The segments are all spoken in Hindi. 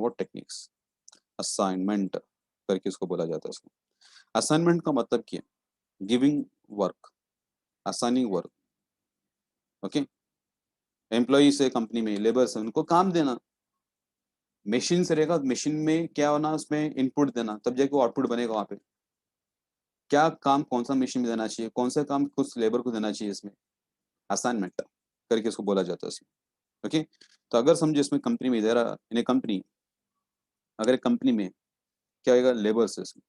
व्हाट टेक्निक्स, असाइनमेंट करके उसको बोला जाता है। उसको असाइनमेंट का मतलब क्या है? Giving work, assigning work. Okay, employee से कंपनी में लेबर से उनको काम देना। मशीन से रहेगा, मशीन में क्या होना, उसमें इनपुट देना, तब जाके वो आउटपुट बनेगा। वहाँ पे क्या काम कौन सा मशीन में देना चाहिए, कौन सा काम कुछ लेबर को देना चाहिए, इसमें असाइनमेंट करके उसको बोला जाता है इसमें। ओके, तो अगर समझो इसमें कंपनी में दे रहा इन कंपनी, अगर एक कंपनी में क्या होगा, लेबर्स है इसमें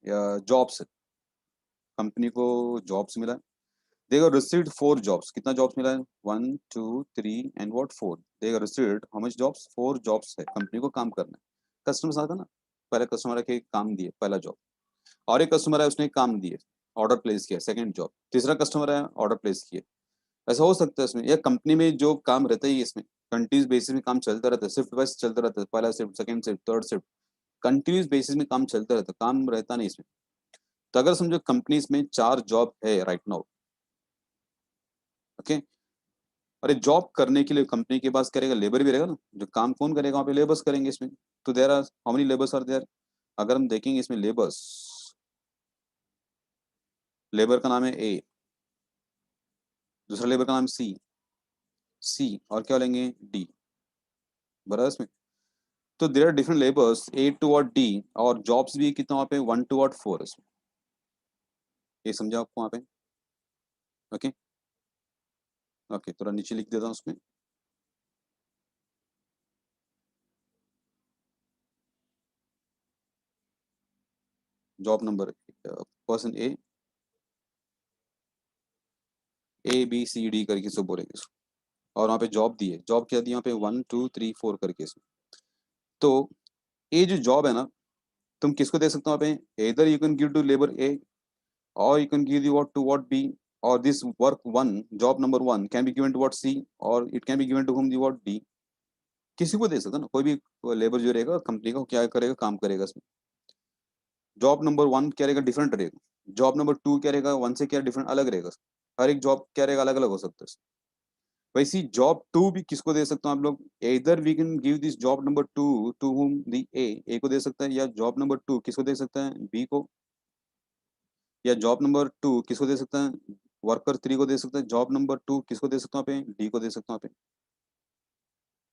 या जॉब्स है, कंपनी को जॉब्स मिला, देगा रिसीव्ड 4 जॉब्स। कितना जॉब्स मिला है? 1 2 3 एंड व्हाट 4। देगा received how much jobs? 4 jobs है, कंपनी को काम करना है। कस्टमर आता ना, पहले कस्टमर आके काम दिए पहला जॉब, और एक कस्टमर है उसने काम दिए, ऑर्डर प्लेस किया, सेकंड जॉब, तीसरा कस्टमर है ऑर्डर प्लेस किया। ऐसा हो सकता है इसमें, या कंपनी में जो काम रहता है इसमें कंटिन्यूस बेसिस में काम चलता रहता है, शिफ्ट वाइज चलता रहता है, पहला shift, second shift, third shift, continuous basis में काम चलता रहता है, काम रहता नहीं इसमें। तो अगर समझो कंपनीज में 4 जॉब है राइट नाउ। ओके, अरे जॉब करने के लिए कंपनी के पास करेगा, लेबर भी रहेगा ना, जो काम कौन करेगा वहाँ पे? लेबर्स करेंगे इसमें। तो there are how many labours are there? अगर हम देखेंगे इसमें लेबर्स, लेबर का नाम है ए, दूसरा लेबर का नाम सी, सी और क्या लेंगे? डी, बराबर इसमें। तो there are different labours A to और डी, और जॉब्स भी कितना वहाँ पे? 1 2 और 4 इसमें। ये समझा आपको वहाँ पे? ओके, ओके, थोड़ा नीचे लिख देता हूँ उसमें। Job number, person A B C D करके सब बोलेंगे इसको। और वहाँ पे जॉब दी है, जॉब क्या दी वहाँ पे? 1 2 3 4 करके इसमें। तो ये जो जॉब है ना, तुम किसको दे सकते हो वहाँ पे? इधर you can give to labour A, और you can give what to what B, और this work one, job number 1 can be given to what C, और it can be given to whom the what D. किसी को दे सकते हो ना, कोई भी लेबर जो रहेगा कंपनी का, वो क्या करेगा? काम करेगा इसमें। जॉब नंबर 1 क्या रहेगा? डिफरेंट रहेगा। जॉब नंबर 2 क्या रहेगा? 1 से क्या डिफरेंट, अलग रहेगा। हर एक जॉब क्या रहेगा? अलग अलग हो सकता है। वैसे जॉब 2 भी किसको दे सकते हो आप लोग? इधर we can give this job number 2 to whom the ए को दे सकता है, या जॉब नंबर 2 किसको दे सकता है? बी को, या जॉब नंबर 2 किसको दे सकता है? वर्कर 3 को दे सकता है। जॉब नंबर 2 किसको दे सकता हूँ पे? डी को दे सकता हूँ पे।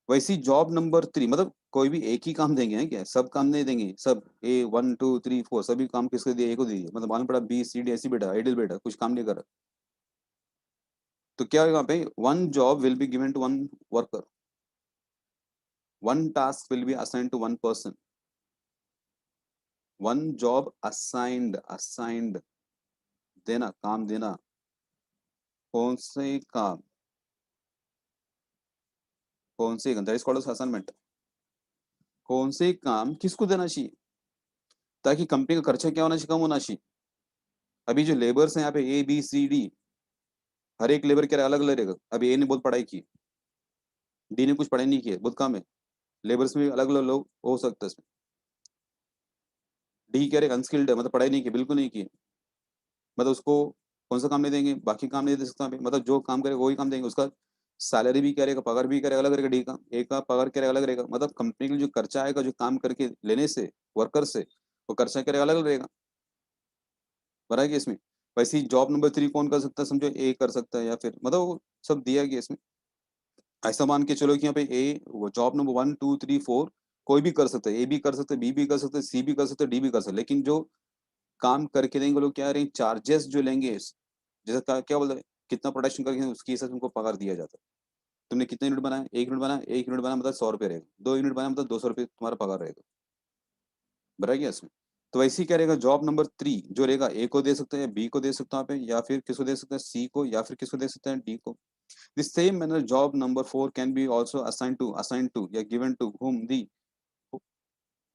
वैसी जॉब नंबर 3 मतलब कोई भी एक ही काम देंगे हैं क्या? सब काम नहीं देंगे, सब ए 1 2 3 4 सभी काम किसको दिए? ए को दिए, मतलब मालूम पड़ा बी सी डी ऐसी बेटा आइडियल बेटा कुछ काम नहीं कर रहा। तो क्या होगा यहाँ पे? 1 job will be given to 1 worker, 1 task will be assigned to 1 person, 1 job assigned, assigned देना, काम देना। कौन से काम? कौन से काम? That is called assignment. कौन से काम किसको देना चाहिए, ताकि कंपनी का खर्चा क्या होना चाहिए? कम होना चाहिए। अभी जो लेबर्स हैं यहाँ पे ए बी सी डी, हर एक लेबर क्या अलग अलग रहेगा। अभी ए ने बहुत पढ़ाई की, डी ने कुछ पढ़ाई नहीं की है, बहुत कम है। लेबर्स में अलग अलग लोग हो सकते हैं इसमें। डी कह रहे अनस्किल्ड है, मतलब पढ़ाई नहीं की, बिल्कुल नहीं की, मतलब उसको कौन सा काम नहीं देंगे? बाकी काम नहीं दे सकता अभी, मतलब जो काम करेगा वही काम देंगे। उसका सैलरी भी क्या रहेगा, पगार भी क्या रहेगा, अलग रहेगा। डी का, ए का पगार क्या रहेगा, अलग रहेगा। मतलब कंपनी के लिए जो खर्चा आएगा जो काम करके लेने से वर्कर से, वो खर्चा क्या रहेगा, अलग अलग रहेगा। बना है कि इसमें। वैसे ही जॉब नंबर 3 कौन कर सकता है? समझो ए कर सकता है, या फिर मतलब वो सब दिया गया इसमें। ऐसा मान के चलो कि यहाँ पे ए वो जॉब नंबर 1 2 3 4 कोई भी कर सकता है, ए भी कर सकते हैं, बी भी कर सकते हैं, सी भी कर सकते हैं, डी भी कर सकते हैं। लेकिन जो काम करके देंगे वो लोग क्या रहेंगे? चार्जेस जो लेंगे, जैसे क्या बोलते हैं, कितना प्रोडक्शन करके उसके हिसाब से उनको पगार दिया जाता है। तुमने कितने यूनिट बनाया? 1 यूनिट बनाया, 1 यूनिट बनाया मतलब 100 रुपये रहेगा। 2 यूनिट बनाया मतलब 200 रुपये तुम्हारा पगार रहेगा। बराबर गया इसमें। तो वैसे ही क्या रहेगा? जॉब नंबर 3 जो रहेगा ए को दे सकते हैं, बी को दे सकते हैं पे, या फिर किसको दे सकते हैं? सी को, या फिर किसको दे सकते हैं? डी को। The same manner, job number 4 can be also assigned to, या given to whom the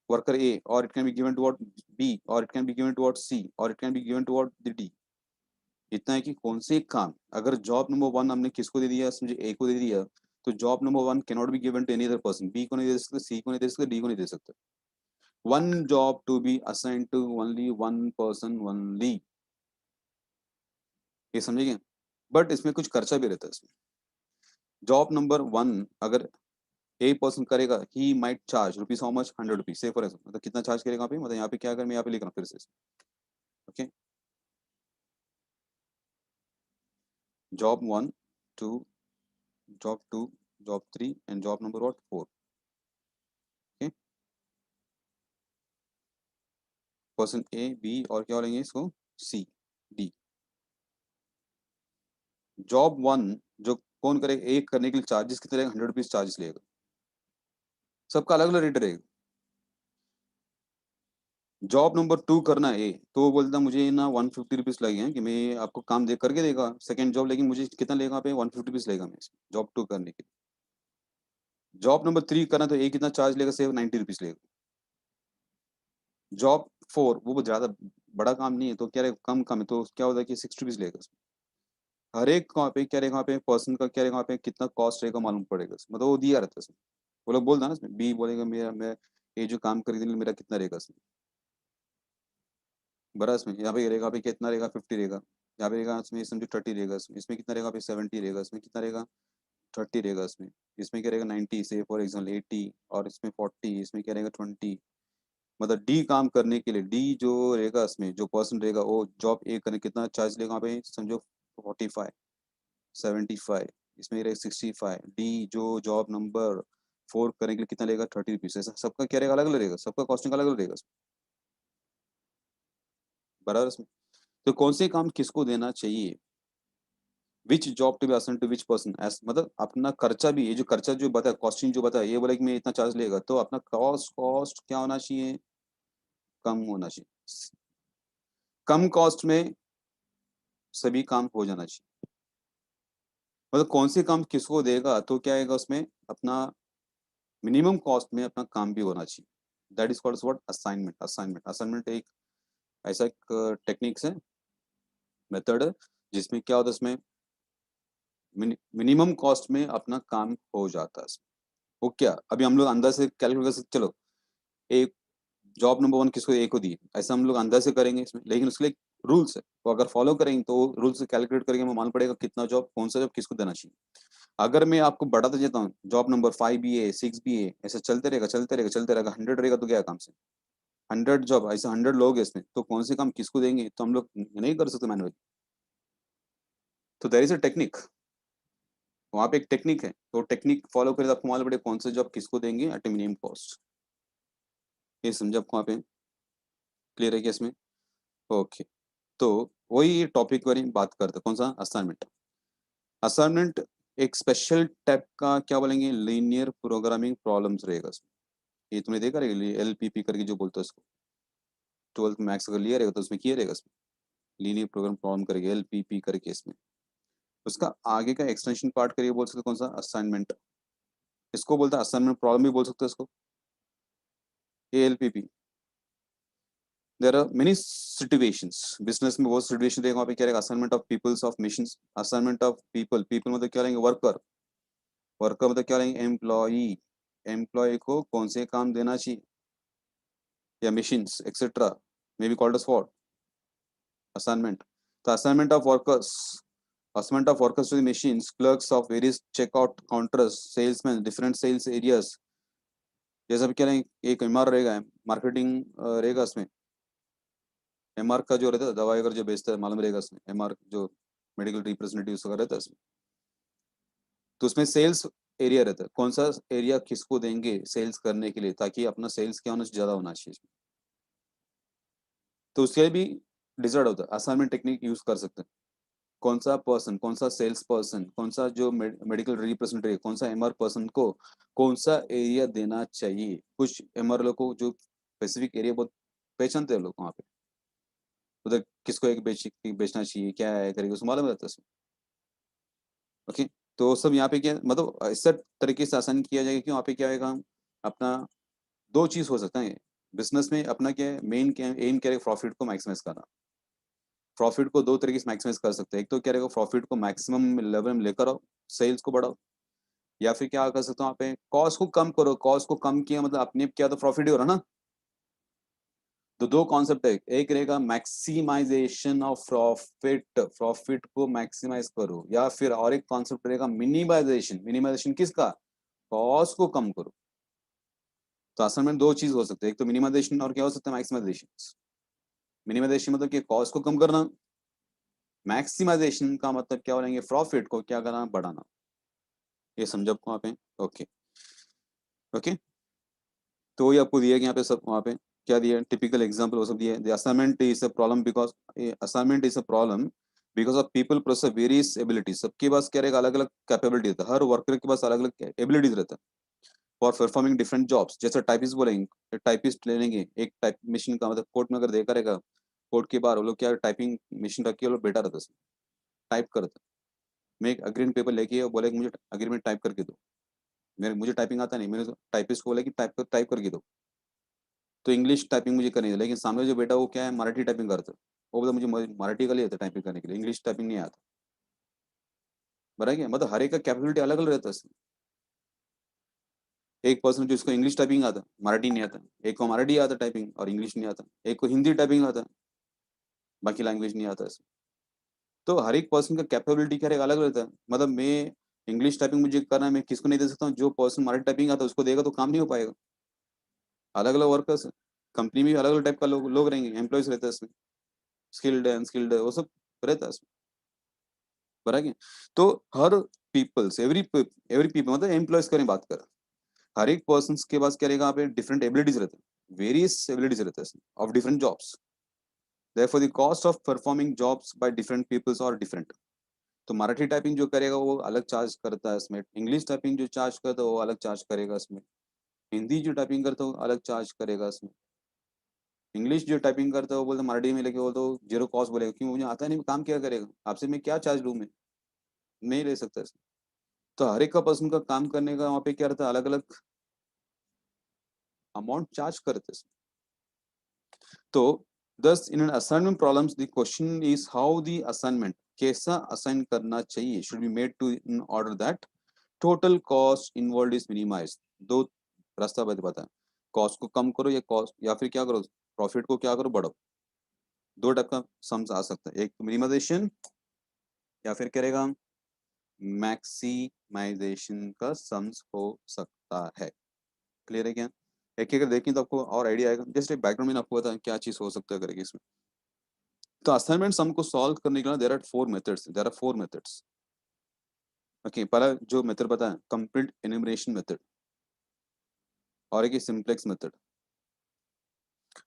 worker A, or it can be given to what B, or it can be given to what C, or it can be given to what the D। इतना है कि कौन से काम, अगर जॉब नंबर 1 हमने किसको दे दिया? समझे ए को दे दिया, तो job number 1 can not be given to any other person. B को नहीं दे सकते, सी को नहीं दे सकते, डी को नहीं दे सकते। One job to be assigned to only one person only. ये समझेंगे। बट इसमें कुछ खर्चा भी रहता है इसमें। जॉब नंबर 1 अगर ए पर्सन करेगा, he might charge rupees how much, 100 rupees से फॉर मतलब कितना चार्ज करेगा यहाँ पे, मतलब यहाँ पे क्या अगर मैं यहाँ पे लिख रहा हूँ फिर से, okay, job 1, 2, job 2, job 3 and job number what 4, okay, person A B और क्या बोलेंगे इसको, सी डी। जॉब 1 जो कौन करेगा, एक करने के लिए चार्जेस कितने रहेगा, 100 रुपीज चार्जेस लेगा, सबका अलग अलग रेट रहेगा। जॉब नंबर 2 करना है तो वो बोलता मुझे ना 150 रुपीज लगे हैं कि मैं आपको काम दे करके देगा सेकंड जॉब, लेकिन मुझे कितना लेगा पे 150 रुपीज लेगा मैं जॉब 2 करने के लिए। जॉब नंबर 3 करना तो एक कितना चार्ज लेगा, सिर्फ 90 रुपीज लेगा। जॉब 4 वो ज्यादा बड़ा काम नहीं है तो क्या रहेगा, कम काम है तो क्या होता है कि 60 रुपीज लेगा उसमें। हर एक वहाँ पे क्या रहेगा, वहाँ पे पर्सन का क्या रहेगा, वहाँ पे कितना कॉस्ट रहेगा मालूम पड़ेगा उसमें, मतलब वो दिया रहता है उसमें। वो लोग बोलता है ना उसमें, बी बोलेगा मेरा मैं ये जो काम खरीदने मेरा कितना रहेगा उसमें, बड़ा इसमें यहाँ पे रहेगा, पे कितना रहेगा 50 रहेगा, यहाँ पे रहेगा इसमें समझो 30 रहेगा, इसमें कितना रहेगा पे 70 रहेगा, इसमें कितना रहेगा 30 रहेगा, इसमें क्या रहेगा 90 से फॉर एग्जाम्पल 80, और इसमें 40, इसमें क्या रहेगा 20। मतलब डी काम करने के लिए डी जो रहेगा इसमें जो पर्सन रहेगा वो जॉब ए करने कितना चार्ज लेगा वहाँ पे समझो 45, 75, इसमें रहेगा 65, डी जो जॉब नंबर 4 करने के लिए कितना लेगा 30 रुपीज, ऐसा सबका क्या रहेगा अलग अलग रहेगा, सबका कॉस्टिंग अलग अलग रहेगा बराबर इसमें। तो कौन से काम किसको देना चाहिए, which job to be assign to which person, एस मतलब अपना खर्चा भी, ये जो खर्चा जो बताया कॉस्टिंग जो बताया ये बोला कि मैं इतना चार्ज लेगा तो अपना कॉस्ट कॉस्ट क्या होना चाहिए, कम होना चाहिए, कम कॉस्ट में सभी काम हो जाना चाहिए। मतलब कौन से काम किसको देगा तो क्या आएगा उसमें, अपना मिनिमम कॉस्ट में अपना काम भी होना चाहिए, that is called what assignment. Assignment assignment एक ऐसा एक टेक्निक्स है, मेथड है जिसमें क्या होता है उसमें मिनिमम कॉस्ट में अपना काम हो जाता है। वो क्या अभी हम लोग अंदर से कैलकुलेट कर सकते, चलो एक जॉब नंबर 1 किसको ए को दी, ऐसा हम लोग अंदर से करेंगे इसमें, लेकिन उसके लिए रूल्स है, तो अगर फॉलो करेंगे तो रूल्स से कैलकुलेट करेंगे हमें मालूम पड़ेगा कितना जॉब कौन सा जॉब किसको देना चाहिए। अगर मैं आपको बढ़ाता जाता हूँ जॉब नंबर 5 भी है 6 भी है, ऐसा चलते रहेगा चलते रहेगा चलते रहेगा, 100 रहेगा तो क्या काम से 100 जॉब, ऐसे 100 लोग हैं इसमें तो कौन से काम किसको देंगे तो हम लोग नहीं कर सकते मैनुअली। तो देयर इज अ टेक्निक, वहाँ पे एक टेक्निक है, तो टेक्निक फॉलो करें तो आपको मालूम पड़ेगा कौन से जॉब किसको देंगे एट मिनिमम कॉस्ट। ये समझे आपको, वहाँ पे क्लियर है क्या इसमें, ओके। तो वही टॉपिक पर ही बात करते हैं, कौन सा असाइनमेंट। असाइनमेंट एक स्पेशल टाइप का क्या बोलेंगे, लीनियर प्रोग्रामिंग प्रॉब्लम्स रहेगा इसमें। ये तुमने देखा रहेगा एलपीपी करके जो बोलते हैं उसको, 12th मैथ्स अगर लिया रहेगा तो उसमें किया रहेगा इसमें, लीनियर प्रोग्राम प्रॉब्लम करके एलपीपी करके इसमें, उसका आगे का एक्सटेंशन पार्ट करिए बोल सकते हैं कौन सा असाइनमेंट, इसको बोलता है असाइनमेंट प्रॉब्लम भी बोल सकते हैं इसको, LPP. There are many situations, business में बहुत सिचुएशन रहेगा, वहाँ पे क्या रहेगा assignment of peoples of missions, assignment of people, people मतलब क्या रहेंगे वर्कर, वर्कर मतलब क्या रहेंगे एम्प्लॉई, एम्प्लॉय को कौन से काम देना चाहिए, या machines etc may be called as what assignment। तो assignment of workers to the machines, clerks of various checkout counters, salesmen different sales areas, जैसा भी कह रहे हैं एक एमआर रहेगा, मार्केटिंग रहेगा इसमें, एमआर का जो रहता है दवाई अगर जो बेचता है मालूम रहेगा इसमें, एमआर जो मेडिकल रिप्रेजेंटेटिव वगैरह रहता है इसमें, तो उसमें सेल्स एरिया रहता है, कौन सा एरिया किसको देंगे सेल्स करने के लिए ताकि अपना सेल्स क्या होना चाहिए, ज्यादा होना चाहिए, तो उसके भी डिसाइड होता है असाइनमेंट टेक्निक यूज कर सकते हैं, कौन सा पर्सन कौन सा सेल्स पर्सन कौन सा जो मेडिकल रिप्रेजेंटेटिव कौन सा एमआर पर्सन को कौन सा एरिया देना चाहिए, कुछ एमआर लोग को जो स्पेसिफिक एरिया बहुत पहचानते हैं लोग वहाँ पे, उधर किसको एक बेचना चाहिए क्या है करके उसको मालूम रहता है। ओके, तो सब यहाँ पे क्या मतलब ऐसा तरीके से आसान किया जाएगा कि वहाँ पे क्या होगा, हम अपना दो चीज हो सकता है बिजनेस में, अपना क्या है मेन क्या एम क्या है प्रॉफिट को मैक्सिमाइज करना, प्रॉफिट को दो तरीके से मैक्सिमाइज कर सकते हैं, एक तो क्या रहेगा प्रॉफिट को मैक्सिमम लेवल में लेकर आओ, सेल्स को बढ़ाओ, या फिर क्या कर सकते हो आप कॉस्ट को कम करो, कॉस्ट को कम किया मतलब अपने क्या तो प्रॉफिट ही हो रहा ना। तो दो कॉन्सेप्ट है, एक रहेगा मैक्सिमाइजेशन ऑफ प्रॉफिट, प्रॉफिट को मैक्सिमाइज करो, या फिर और एक कॉन्सेप्ट रहेगा मिनिमाइजेशन, मिनिमाइजेशन किसका कॉस्ट को कम करो। तो असल में दो चीज हो सकते हैं, एक तो मिनिमाइजेशन और क्या हो सकता है मैक्सिमाइजेशन। मिनिमाइजेशन मतलब कि कॉस्ट को कम करना, मैक्सिमाइजेशन का मतलब क्या बोलेंगे, प्रॉफिट को क्या करना, बढ़ाना। ये समझो आपको वहाँ पे। Okay okay. तो ये आपको दिया कि यहाँ पे सब वहाँ पे क्या दिया, टिपिकल एग्जांपल वो सब दिया है। Assignment is a problem because assignment is a problem because of people plus various abilities. सबके पास क्या रहेगा, अलग अलग कैपेबिलिटी रहता है, हर वर्कर के पास अलग अलग एबिलिटीज रहता है फॉर परफॉर्मिंग डिफरेंट जॉब्स। जैसे टाइपिस्ट बोलेंगे, टाइपिस्ट ले लेंगे, एक टाइप मशीन का मतलब कोर्ट में अगर देखा रहेगा, कोर्ट के बाहर वो लोग क्या टाइपिंग मशीन रखी है, वो लोग बैठा रहता है, टाइप करता है। मैं एक अग्रीमेंट पेपर लेके बोले कि मुझे अग्रीमेंट टाइप करके दो, मेरे मुझे टाइपिंग आता नहीं, मैंने टाइपिस्ट को बोला कि टाइप करके दो, तो इंग्लिश टाइपिंग मुझे करनी है, लेकिन सामने जो बेटा वो क्या है मराठी टाइपिंग करता है, वो बोलता मुझे मराठी का लिए आता टाइपिंग करने के लिए, इंग्लिश टाइपिंग नहीं आता। बराबर क्या, मतलब हर एक का कैपेबिलिटी अलग अलग रहता है इसमें। एक पर्सन जिसको इंग्लिश टाइपिंग आता मराठी नहीं आता, एक को मराठी आता टाइपिंग और इंग्लिश नहीं आता, एक को हिंदी टाइपिंग आता बाकी लैंग्वेज नहीं आता इसमें। तो हर एक पर्सन का कैपेबिलिटी क्या अलग रहता है। मतलब मैं इंग्लिश टाइपिंग मुझे करना है, मैं किसको नहीं दे सकता हूँ, जो पर्सन मराठी टाइपिंग आता है उसको देगा तो काम नहीं हो पाएगा। अलग अलग वर्कर्स, कंपनी में अलग अलग टाइप का लोग रहेंगे, एम्प्लॉयज रहते हैं इसमें, स्किल्ड है अनस्किल्ड है वो सब रहता है इसमें। बराबर है? तो हर पीपल्स एवरी पीपल मतलब एम्प्लॉयज की बात कर, हर एक पर्सन के पास क्या रहेगा, पे डिफरेंट एबिलिटीज रहते हैं, वेरियस एबिलिटीज रहते हैं of different jobs. Therefore the cost of performing jobs by different peoples are different. तो मराठी टाइपिंग जो करेगा वो अलग चार्ज करता है इसमें, इंग्लिश टाइपिंग जो चार्ज करता है वो अलग चार्ज करेगा इसमें, हिंदी जो टाइपिंग करता है वो अलग चार्ज करेगा इसमें। इंग्लिश जो टाइपिंग करता है वो बोलता है मराठी में लेके वो तो जीरो कॉस्ट बोलेगा, क्यों मुझे आता नहीं, काम क्या करेगा आपसे, मैं क्या चार्ज लूँ, मैं नहीं ले सकता इसमें। तो हर एक का पर्सन का काम करने का वहाँ पे क्या रहता है, अलग अलग अमाउंट चार्ज करते हैं। तो thus in an assignment problems the question is how the assignment कैसा असाइन करना चाहिए should be made to in order that total cost involved is minimized। दो रास्ता बताएं, कॉस्ट को कम करो या कॉस्ट या फिर क्या करो, प्रॉफिट को क्या करो बढ़ाओ। दो टाइप का सम्स आ सकता है, एक मिनिमाइजेशन या फिर क्या रहेगा मैक्सिमाइजेशन का सम्स हो सकता है। क्लियर है क्या? एक एक देखें तो आपको और आइडिया आएगा। जस्ट एक बैकग्राउंड में आपको बताएं क्या चीज हो सकता है करेगी इसमें। तो असाइनमेंट सम को सॉल्व करने के लिए there are four methods. Okay, पहला जो मेथड पता है कंप्लीट एन्यूमरेशन मेथड, और एक सिंप्लेक्स मेथड,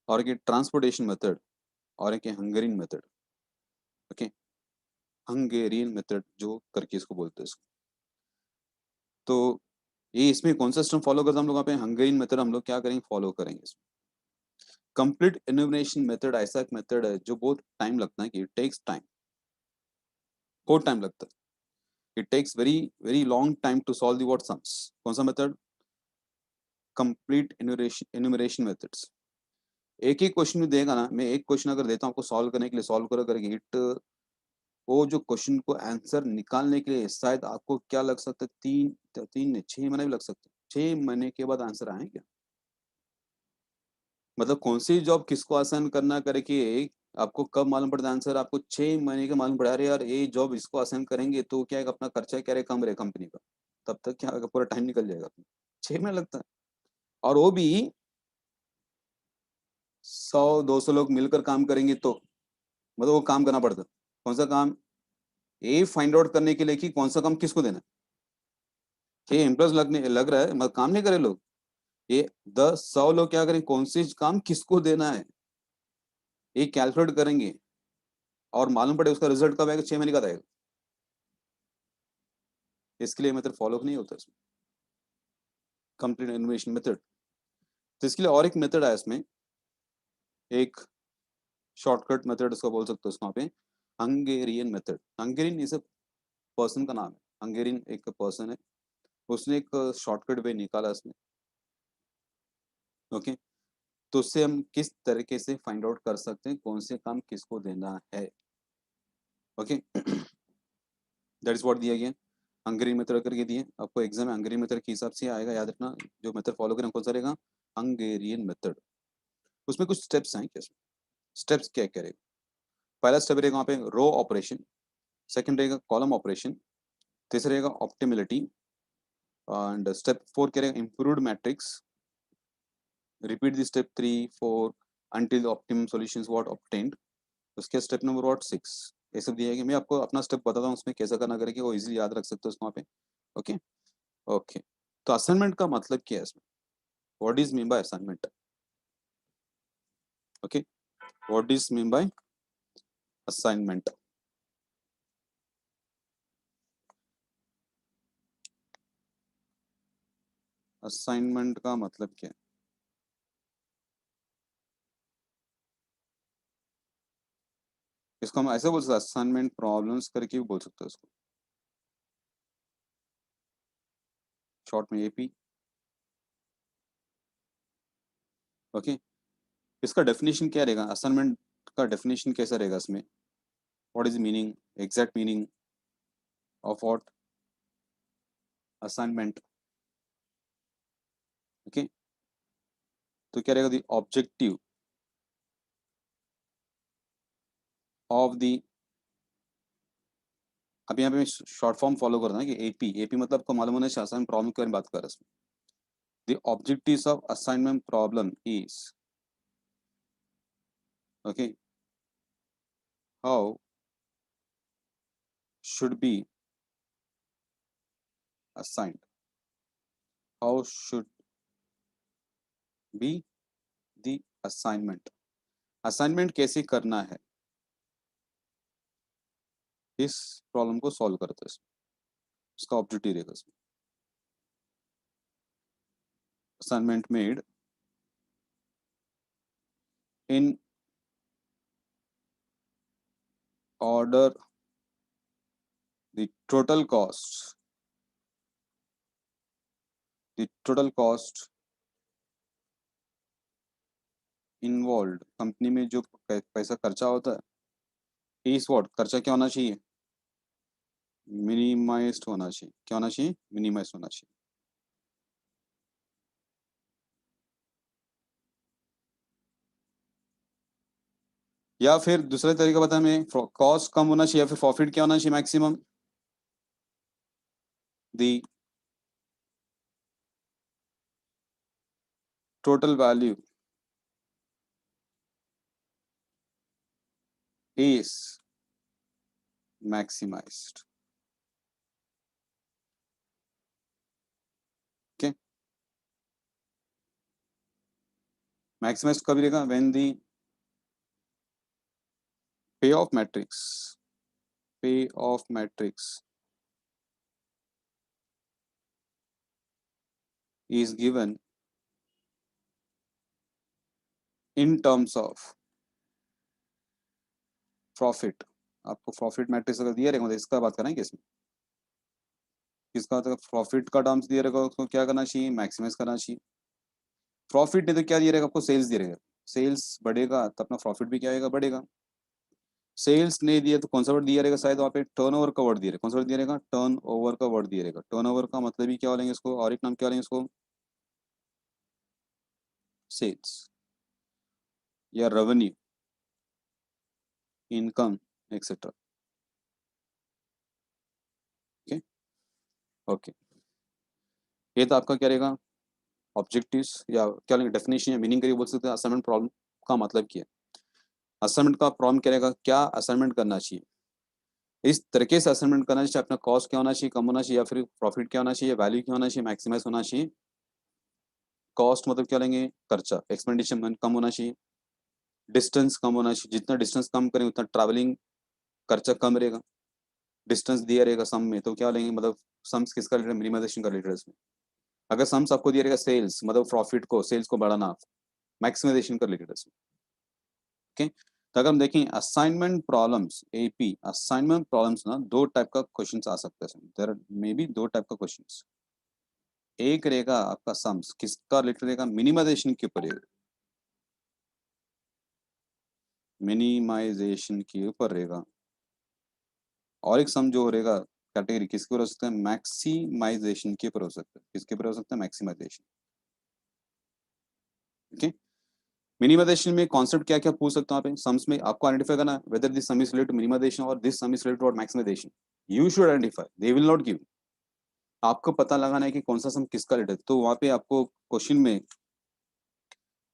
और एक ट्रांसपोर्टेशन मेथड, और एक Hungarian method. Okay, Hungarian method जो करके इसको बोलते हैं इसको। तो ये इसमें कौन सा सिस्टम फॉलो करते हैं हम लोग, यहाँ पे हंगेरियन मेथड हम लोग क्या करेंगे फॉलो करेंगे इसमें। कंप्लीट एन्यूमरेशन मेथड ऐसा एक मेथड है जो बहुत टाइम लगता है, कि इट टेक्स टाइम, बहुत टाइम लगता है, it takes very very long time to solve the what sums. कौन सा मेथड, कंप्लीट एन्यूमरेशन मेथड्स। एक ही क्वेश्चन में देगा ना, मैं एक क्वेश्चन अगर देता हूँ आपको सॉल्व करने के लिए, सॉल्व करो करेंगे इट, वो जो क्वेश्चन को आंसर निकालने के लिए शायद आपको क्या लग सकता है, 6 महीने भी लग सकते हैं, 6 महीने के बाद आंसर आए क्या। मतलब कौन सी जॉब किसको आसान करना करे कि आपको कब मालूम पड़ता है आंसर, आपको 6 महीने के मालूम पड़ा, अरे यार ये जॉब इसको आसान करेंगे तो क्या है, अपना खर्चा क्या रहे कम रहे कंपनी का, तब तक क्या होगा, पूरा टाइम निकल जाएगा। 6 महीने लगता है, और वो भी 100-200 लोग मिलकर काम करेंगे तो, मतलब वो काम करना पड़ता है। कौन सा काम, ये फाइंड आउट करने के लिए कि कौन सा काम किसको देना है। ये एम्प्लॉयज लग रहा है मतलब काम नहीं करे लोग, ये 10-100 लोग क्या करें, कौन सी काम किसको देना है ये कैलकुलेट करेंगे, और मालूम पड़े उसका रिजल्ट कब आएगा, 6 महीने का आएगा। इसके लिए मेथड फॉलो नहीं होता इसमें, कंप्लीट इनोवेशन मेथड। तो इसके लिए और एक मेथड है इसमें, एक शॉर्टकट मेथड इसको बोल सकते हो उसको पे, हंगेरियन मेथड। हंगेरियन इस पर्सन का नाम है, हंगेरियन एक पर्सन है, उसने एक शॉर्टकट वे निकाला इसमें। ओके, तो उससे हम किस तरीके से फाइंड आउट कर सकते हैं कौन से काम किसको देना है। ओके, दैट इज व्हाट दिया गया, हंगेरियन मेथड करके दिए आपको एग्जाम में, हंगेरियन मेथड के हिसाब से आएगा, याद रखना जो मेथड फॉलो करें कौन सा रहेगा, हंगेरियन मेथड। उसमें कुछ स्टेप्स हैं, क्या स्टेप्स क्या करेगा, पहला स्टेप रहेगा वहाँ पे रो ऑपरेशन, सेकंड रहेगा कॉलम ऑपरेशन, तीसरा रहेगा ऑप्टिमिलिटी, एंड स्टेप 4 क्या रहेगा, improved matrix, repeat the step 3 4 until the optimum solutions what obtained। उसके स्टेप नंबर व्हाट 6, ये सब दिया है कि मैं आपको अपना स्टेप बताता हूँ उसमें कैसा करना करके वो इजीली याद रख सकते हो उसको वहाँ पे। ओके ओके, तो असाइनमेंट का मतलब क्या है इसमें, what is mean by assignment. Okay, what is mean by assignment. Assignment का मतलब क्या है, इसको हम ऐसे बोल सकते हैं असाइनमेंट प्रॉब्लम्स करके भी बोल सकते हैं उसको, शॉर्ट में एपी। ओके, इसका डेफिनेशन क्या रहेगा, असाइनमेंट का डेफिनेशन कैसा रहेगा इसमें, what is meaning, exact meaning of what assignment. Okay, तो क्या रहेगा, द ऑब्जेक्टिव ऑफ द, अब यहाँ पे शॉर्ट फॉर्म फॉलो करना है कि एपी, एपी मतलब आपको मालूम होना चाहिए असाइनमेंट प्रॉब्लम के बारे में बात कर रहा है इसमें। The objectives of assignment problem is, okay, how should be assigned, how should be the assignment, assignment कैसे करना है, इस प्रॉब्लम को सॉल्व करते हैं इसमें, इसका ऑब्जेक्टिव रहेगा इसमें, assignment made in order the total cost, the total cost involve, company में जो पैसा खर्चा होता है इस वॉट खर्चा क्या होना चाहिए, मिनिमाइज्ड होना चाहिए, क्या होना चाहिए, मिनिमाइज होना चाहिए। या फिर दूसरे तरीका बता मैं, कॉस्ट कम होना चाहिए या फिर प्रॉफिट क्या होना चाहिए, maximum the total value is maximized। okay, maximized कब रहेगा, when the payoff matrix, payoff matrix is given in terms of profit। आपको प्रॉफिट मैट्रिक्स अगर दिया रहेगा तो इसका बात करेंगे इसमें, किसका, तो प्रॉफिट का टर्म्स दिया रहेगा उसको क्या करना चाहिए, मैक्सिमाइज करना चाहिए। प्रॉफिट नहीं तो क्या दिया रहेगा आपको, सेल्स दिया रहेगा, सेल्स बढ़ेगा तो अपना प्रॉफिट भी क्या आएगा, बढ़ेगा। सेल्स नहीं दिया तो कौन सा वर्ड दिया रहेगा, शायद वहाँ पे टर्नओवर का वर्ड दिया रहेगा, कौन सा वर्ड दिया रहेगा, टर्नओवर का वर्ड दिया रहेगा। टर्नओवर का मतलब ही क्या बोलेंगे इसको, और एक नाम क्या बोलेंगे इसको, सेल्स या revenue, income etcetera. Okay okay, ये तो आपका क्या रहेगा, ऑब्जेक्टिव्स या क्या लेंगे डेफिनेशन या मीनिंग करके बोल सकते हैं असाइनमेंट प्रॉब्लम का मतलब क्या है। असाइनमेंट का प्रॉब्लम क्या रहेगा, क्या असाइनमेंट करना चाहिए, इस तरीके से असाइनमेंट करना चाहिए, अपना कॉस्ट क्या होना चाहिए, कम होना चाहिए या फिर प्रॉफिट क्या होना चाहिए, वैल्यू क्या होना चाहिए, मैक्सिमाइज होना चाहिए। कॉस्ट मतलब क्या लेंगे, खर्चा, एक्सपेंडिचर कम होना चाहिए, डिस्टेंस कम होना चाहिए, जितना डिस्टेंस कम करें उतना ट्रैवलिंग खर्चा कम रहेगा। डिस्टेंस दिया रहेगा सम में तो क्या लेंगे, मतलब सम्स किसका रिलेटेड, मिनिमाइजेशन का रिलेटेड इसमें। अगर सम्स आपको दिया रहेगा सेल्स, मतलब प्रॉफिट को, सेल्स को बढ़ाना, मैक्सिमाइजेशन का रिलेटेड इसमें। ओके, तो अगर हम देखें assignment problems, AP assignment problems ना दो टाइप का क्वेश्चंस आ सकते हैं, देयर मे बी दो टाइप का क्वेश्चंस। एक रहेगा आपका सम्स किसका रिलेटेड रहेगा, मिनिमाइजेशन के ऊपर रहेगा, मिनिमाइजेशन के ऊपर रहेगा। और एक सम जो रहेगा कैटेगरी किसके ऊपर हो सकता है, मैक्सिमाइजेशन के ऊपर हो सकता है, किसके ऊपर हो सकता है, मैक्सिमाइजेशन। ओके, मिनिमाइजेशन में कॉन्सेप्ट क्या क्या पूछ सकता हूँ आप सम्स में, आपको आइडेंटिफाई करना whether this sum is related to minimisation और this sum is related to maximisation. You should identify, they will not give, आपको पता लगाना है कि कौन सा सम किसका रिलेटेड, तो वहाँ पे आपको क्वेश्चन में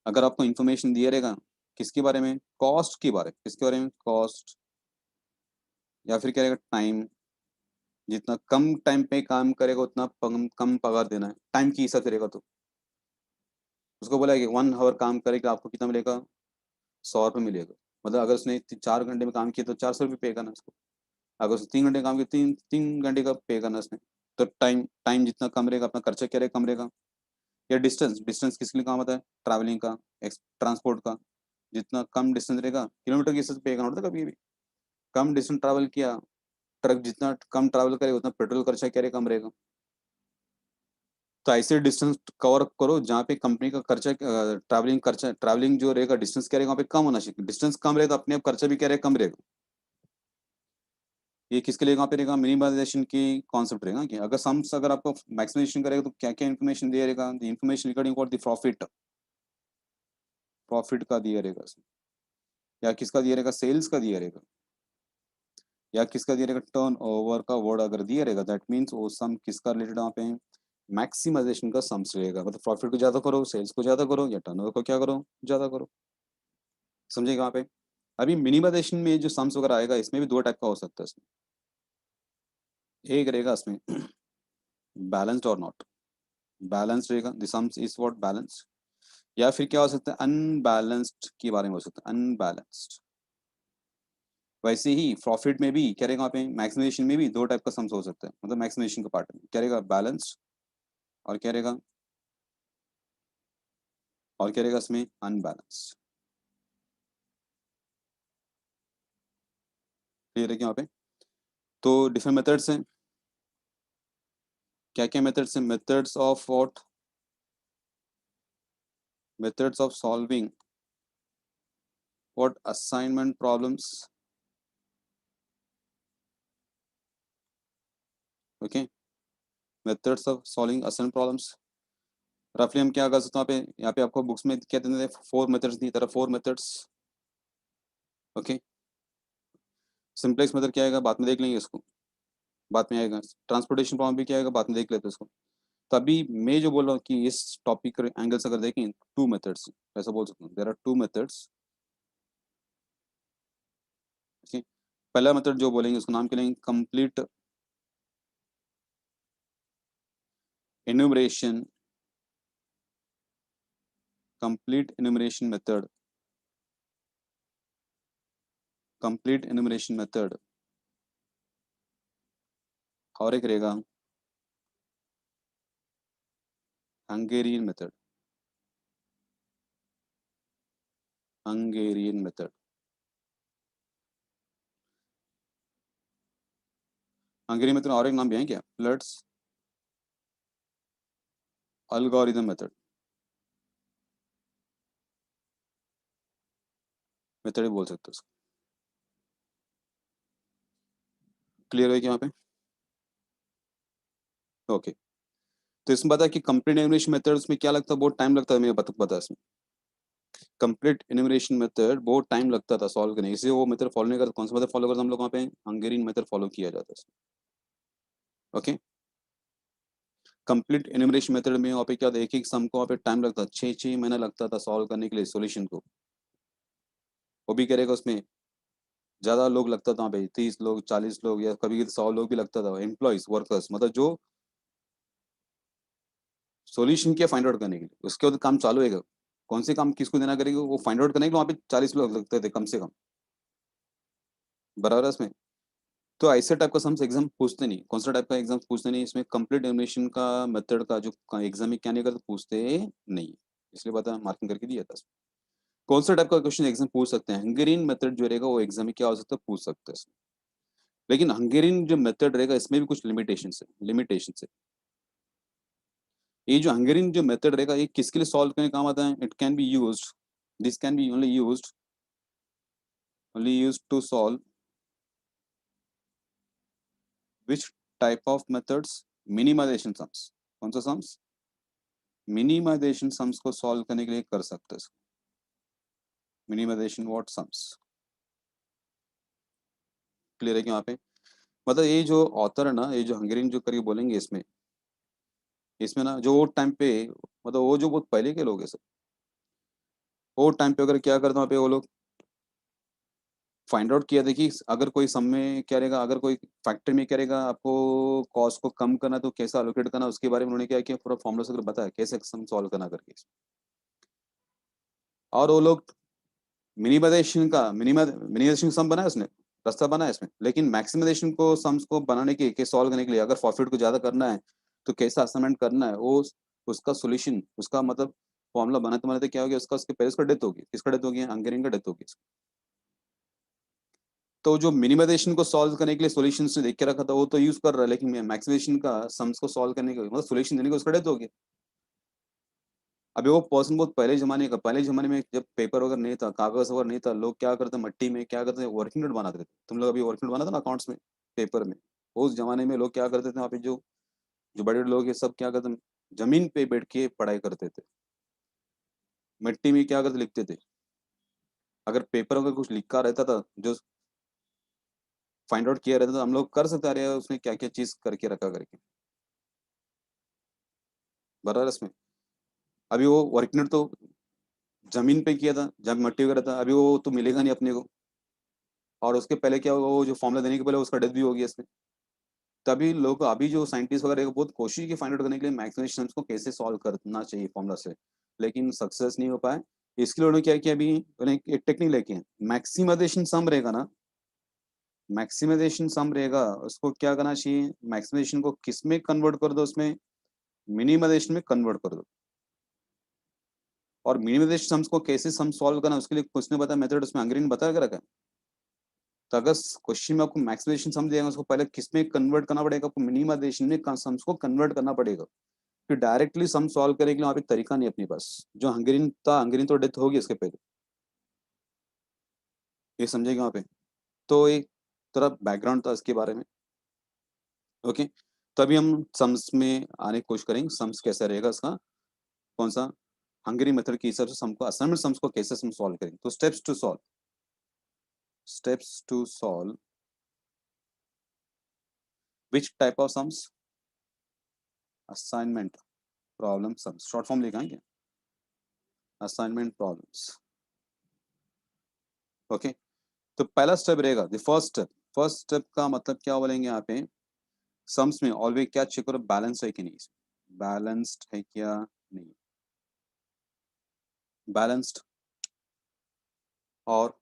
अगर आपको इन्फॉर्मेशन दिया रहेगा किसके बारे में, कॉस्ट के बारे में, किसके बारे में, कॉस्ट, या फिर क्या रहेगा, टाइम, जितना कम टाइम पे काम करेगा उतना कम पगार देना है, टाइम की हिसाब से रहेगा। तो उसको बोला है कि 1 आवर काम करेगा आपको कितना मिलेगा, 100 रुपये मिलेगा। मतलब अगर उसने 4 घंटे में काम किया तो 400 रुपये पे करना उसको, अगर उसने 3 घंटे काम किया 3 घंटे का पे करना उसने। तो टाइम टाइम जितना कम रहेगा अपना खर्चा क्या रहेगा, कम रहेगा। या डिस्टेंस, डिस्टेंस किसके लिए काम आता है, ट्रैवलिंग का, ट्रांसपोर्ट का, जितना कम डिस्टेंस रहेगा किलोमीटर के हिसाब से पे करना पड़ता है कभी भी। कम डिस्टेंस ट्रैवल किया, ट्रक जितना कम ट्रैवल करेगा उतना पेट्रोल खर्चा क्या रहेगा, कम रहेगा। तो ऐसे डिस्टेंस कवर करो जहाँ पे कंपनी का खर्चा, ट्रैवलिंग खर्चा, ट्रैवलिंग जो रहेगा डिस्टेंस क्या रहेगा वहाँ पे कम होना चाहिए, डिस्टेंस कम रहेगा तो अपने आप खर्चा भी क्या रहेगा, कम रहेगा। ये किसके लिए वहाँ पे रहेगा, मिनिमाइजेशन की कॉन्सेप्ट रहेगा कि अगर सम्स अगर आपको मैक्सिमाइजेशन करेगा तो क्या क्या इन्फॉर्मेशन दिया रहेगा, the information regarding what the profit, profit का दिया रहेगा इसमें। या किसका दिया रहेगा, सेल्स का दिया रहेगा, या किसका दिया रहेगा, टर्न ओवर का वर्ड अगर दिया रहेगा दैट मीन्स वो सम किसका रिलेटेड वहाँ पे मैक्सिमाइजेशन का सम्स रहेगा। मतलब प्रॉफिट को ज्यादा करो, सेल्स को ज्यादा करो, या टर्नओवर को क्या करो, ज्यादा करो। समझेगा वहाँ पे। अभी मिनिमाइजेशन में जो सम्स वगैरह आएगा इसमें भी दो टाइप का हो सकता है इसमें। एक रहेगा इसमें बैलेंस्ड और नॉट बैलेंस्ड रहेगा, the sums is what balanced. या फिर क्या हो सकता है, अनबैलेंस्ड के बारे में हो सकता है, अनबैलेंस्ड। वैसे ही प्रॉफिट में भी क्या रहेगा वहाँ पे, मैक्सिमाइजेशन में भी दो टाइप का सम्स हो सकता है। मतलब मैक्सिमाइजेशन का पार्ट में क्या रहेगा, बैलेंस्ड, और क्या रहेगा, और क्या रहेगा इसमें, अनबैलेंस्ड। क्लियर है क्या वहाँ पे। तो डिफरेंट मेथड्स हैं, क्या क्या मेथड्स हैं, methods of what, methods of solving what assignment problems. Okay, methods of solving assignment problems. रफली हम क्या कर सकते हैं यहाँ पे आपको बुक्स में क्या देते हैं, 4 मेथड्स दी तरह, 4 मेथड्स। ओके, सिंपलेक्स मेथड क्या आएगा बाद में देख लेंगे इसको, बाद में आएगा। ट्रांसपोर्टेशन प्रॉब्लम भी क्या आएगा बाद में देख लेते हैं इसको। तभी मैं जो बोल रहा हूँ कि इस टॉपिक एंगल से अगर देखें 2 मेथड्स, ऐसा बोल सकता हूँ, देयर आर 2 मेथड्स। ओके, पहला मेथड जो बोलेंगे उसको नाम क्या लेंगे, complete enumeration, complete enumeration method, complete enumeration method. और एक रहेगा Hungarian method, Hungarian method. Hungarian method और एक नाम भी है क्या, फ्लड्स अल्गोरिदम मेथड, मेथड ही बोल सकते हो उसको। क्लियर है क्या यहाँ पे। ओके, तो इसमें पता है कि कंप्लीट एनिमेशन मेथड में क्या लगता है, बहुत टाइम लगता है, मुझे पता है इसमें। कंप्लीट एनिमेशन मेथड बहुत टाइम लगता था सॉल्व करने, इसलिए वो मेथड फॉलो नहीं करता। कौन सा मेथड फॉलो करते हम लोग वहाँ पे, हंगेरियन मेथड फॉलो किया जाता है। ओके, कंप्लीट एनिमेशन मेथड में वहाँ पे क्या था, एक एक सम को वहाँ पे टाइम लगता, 6 6 महीना लगता था सॉल्व करने के लिए सॉल्यूशन को। वो भी करेगा उसमें ज्यादा लोग लगता था वहाँ पे, 30 लोग 40 लोग या कभी 100 लोग भी लगता था, एम्प्लॉयज वर्कर्स, मतलब जो सॉल्यूशन किया फाइंड आउट करने के लिए, उसके बाद काम चालू होगा, कौन से काम किसको देना करेंगे वो फाइंड आउट करने के लिए वहाँ पे 40 लोग लगते थे कम से कम, बराबर है इसमें। तो ऐसे टाइप का सम्स एग्जाम पूछते नहीं, कौन सा टाइप का एग्जाम पूछते नहीं इसमें, कंप्लीट एनिमेशन का मेथड का जो एग्जाम में क्या नहीं करते पूछते नहीं, इसलिए बता मार्किंग करके दिया था। कौन सा टाइप का क्वेश्चन एग्जाम पूछ सकते हैं, हंगेरियन मेथड जो रहेगा वो एग्जाम में क्या हो सकता है, पूछ सकते हैं इसमें। लेकिन हंगेरियन जो मेथड रहेगा इसमें भी कुछ लिमिटेशन है। ये जो हंगेरियन जो मेथड रहेगा ये किसके लिए सॉल्व करने काम आता है, it can be used, this can be only used to solve which type of methods, minimization sums. कौन सा सम्स, मिनिमाइजेशन सम्स को सॉल्व करने के लिए कर सकते हैं। Minimisation what sums. क्लियर है कि यहाँ पे, मतलब ये जो ऑथर है ना, ये जो हंगेरियन जो करके बोलेंगे इसमें, इसमें ना जो वो टाइम पे, मतलब वो जो बहुत पहले के लोग हैं सब, वो टाइम पे अगर क्या करते वहाँ पे वो लोग फाइंड आउट किया था कि अगर कोई सम में क्या रहेगा, अगर कोई फैक्टर में क्या रहेगा, आपको कॉस्ट को कम करना तो कैसे एलोकेट करना, उसके बारे में उन्होंने क्या किया, पूरा फॉर्मूला से बताया कैसे सम सॉल्व करना करके। और वो लोग मिनिमाइजेशन सम बनाया उसने, रास्ता बनाया इसमें, लेकिन मैक्सिमाइजेशन को सम्स को बनाने के सॉल्व करने के लिए अगर प्रॉफिट को ज्यादा करना है तो कैसा असाइनमेंट करना है, वो उसका सोल्यूशन, उसका मतलब फॉर्मूला बनाते बनाते क्या हो गया, उसका उसके पहले उसका डेथ होगी, किसका डेथ होगी, हंगेरियन का डेथ होगी। तो जो मिनिमाइजेशन को सॉल्व करने के लिए सॉल्यूशन ने देख के रखा था वो तो यूज कर रहा है, लेकिन मैक्सिमाइजेशन का सम्स को सॉल्व करने के मतलब सॉल्यूशन देने का उसका डेथ हो गया। अभी वो पर्सन बहुत पहले जमाने का, पहले जमाने में जब पेपर वगैरह नहीं था, कागज वगैरह नहीं था, लोग क्या करते, मट्टी में क्या करते, वर्किंग नोट बनाते थे। तुम लोग अभी वर्किंग नोट बनाते ना अकाउंट्स में, पेपर में, उस जमाने में लोग क्या करते थे, वहाँ पे जो जो बड़े बड़े लोग ये सब क्या करते थे, जमीन पे बैठ के पढ़ाई करते थे, मिट्टी में क्या करते लिखते थे। अगर पेपर में कुछ लिखा रहता था, जो फाइंड आउट किया रहता था, हम लोग कर सकते, अरे यार उसने क्या क्या चीज करके रखा करके, बराबर इसमें। अभी वो वर्किंग नोट तो जमीन पे किया था जब मट्टी वगैरह था, अभी वो तो मिलेगा नहीं अपने को। और उसके पहले क्या हुआ, वो जो फॉर्मूला देने के पहले उसका डेथ भी हो गया इसमें। तभी लोग अभी जो साइंटिस्ट वगैरह हैं, बहुत कोशिश की फाइंड आउट करने के लिए मैक्सिमेशन को कैसे सॉल्व करना चाहिए फॉर्मूला से, लेकिन सक्सेस नहीं हो पाए। इसके लिए उन्होंने क्या किया, अभी उन्होंने एक टेक्निक लेके, मैक्सिमाइजेशन सम रहेगा ना, मैक्सिमाइजेशन सम रहेगा, उसको क्या करना चाहिए, मैक्सिमाइजेशन को किस में कन्वर्ट कर दो, उसमें मिनिमाइजेशन में कन्वर्ट कर दो। और मिनिमाइजेशन सम्स को कैसे सम सॉल्व करना, उसके लिए कुछ ने बताया मेथड, उसमें अंग्रेजी में बता के रखा है। तो अगर क्वेश्चन में आपको मैक्सिमाइजेशन सम दिया उसको पहले किस में कन्वर्ट करना पड़ेगा, आपको मिनिमाइजेशन में सम्स को कन्वर्ट करना पड़ेगा। फिर डायरेक्टली सम सॉल्व करने के लिए वहाँ पे तरीका नहीं है अपने पास। जो हंगेरियन था, हंगेरियन तो डेथ होगी इसके पहले, ये समझेगा वहाँ पे। तो एक तरह बैकग्राउंड था इसके बारे में। ओके, तभी हम सम्स में आने की कोशिश करेंगे, सम्स कैसा रहेगा इसका, कौन सा हंगेरी मेथड के हिसाब से सम को, असाइनमेंट सम्स को कैसे सम सॉल्व करेंगे। तो steps to solve which type of sums, assignment problem sums, short form लिखा है क्या, असाइनमेंट प्रॉब्लम्स। ओके, तो पहला स्टेप रहेगा the first step. First step का मतलब क्या बोलेंगे यहाँ पे, सम्स में ऑलवेज क्या चेक करो, बैलेंस है कि नहीं, बैलेंस्ड है क्या नहीं, बैलेंस्ड और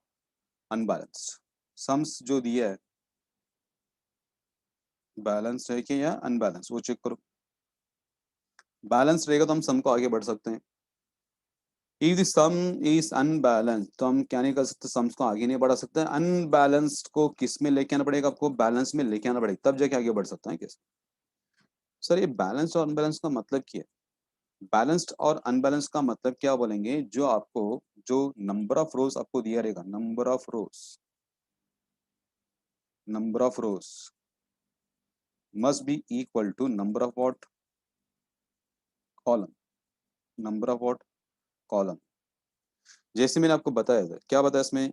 अनबैलेंस्ड। सम्स जो दिया है बैलेंस्ड है कि या अनबैलेंस, वो चेक करो। बैलेंस रहेगा तो हम सम को आगे बढ़ सकते हैं। If the some is unbalance तो हम क्या नहीं कर सकते, सम्स को आगे नहीं बढ़ा सकते। अनबैलेंस्ड को किस में लेके आना पड़ेगा, आपको बैलेंस में लेके आना पड़ेगा, तब जाके आगे बढ़ सकते हैं कैसे। सर ये बैलेंस और अनबैलेंस का मतलब क्या है, बैलेंस्ड और अनबैलेंस का मतलब क्या बोलेंगे, जो आपको जो नंबर ऑफ रोज आपको दिया रहेगा, number of rows must be equal to number of what, column, number of what, column. जैसे मैंने आपको बताया था, क्या बताया इसमें,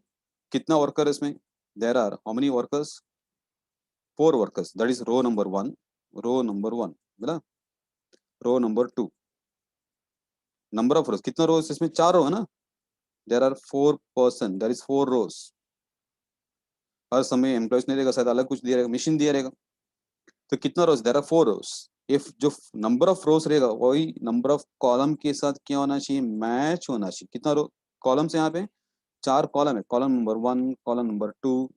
कितना वर्कर है इसमें, there are how many workers, 4 workers, that is row number one बोला, row number 2, number of rows, कितना रोज इसमें, 4 रो है ना, there are 4 person, that is 4 rows. हर समय एम्प्लॉयज नहीं रहेगा, शायद अलग कुछ दिया रहेगा, मशीन दिया रहेगा। तो कितना रोज, देर आर 4 रोज। इफ जो नंबर ऑफ रोज रहेगा वही नंबर ऑफ कॉलम के साथ क्या होना चाहिए, मैच होना चाहिए। कितना रो कॉलम से यहाँ पे 4 कॉलम है, column number 1, column number 2,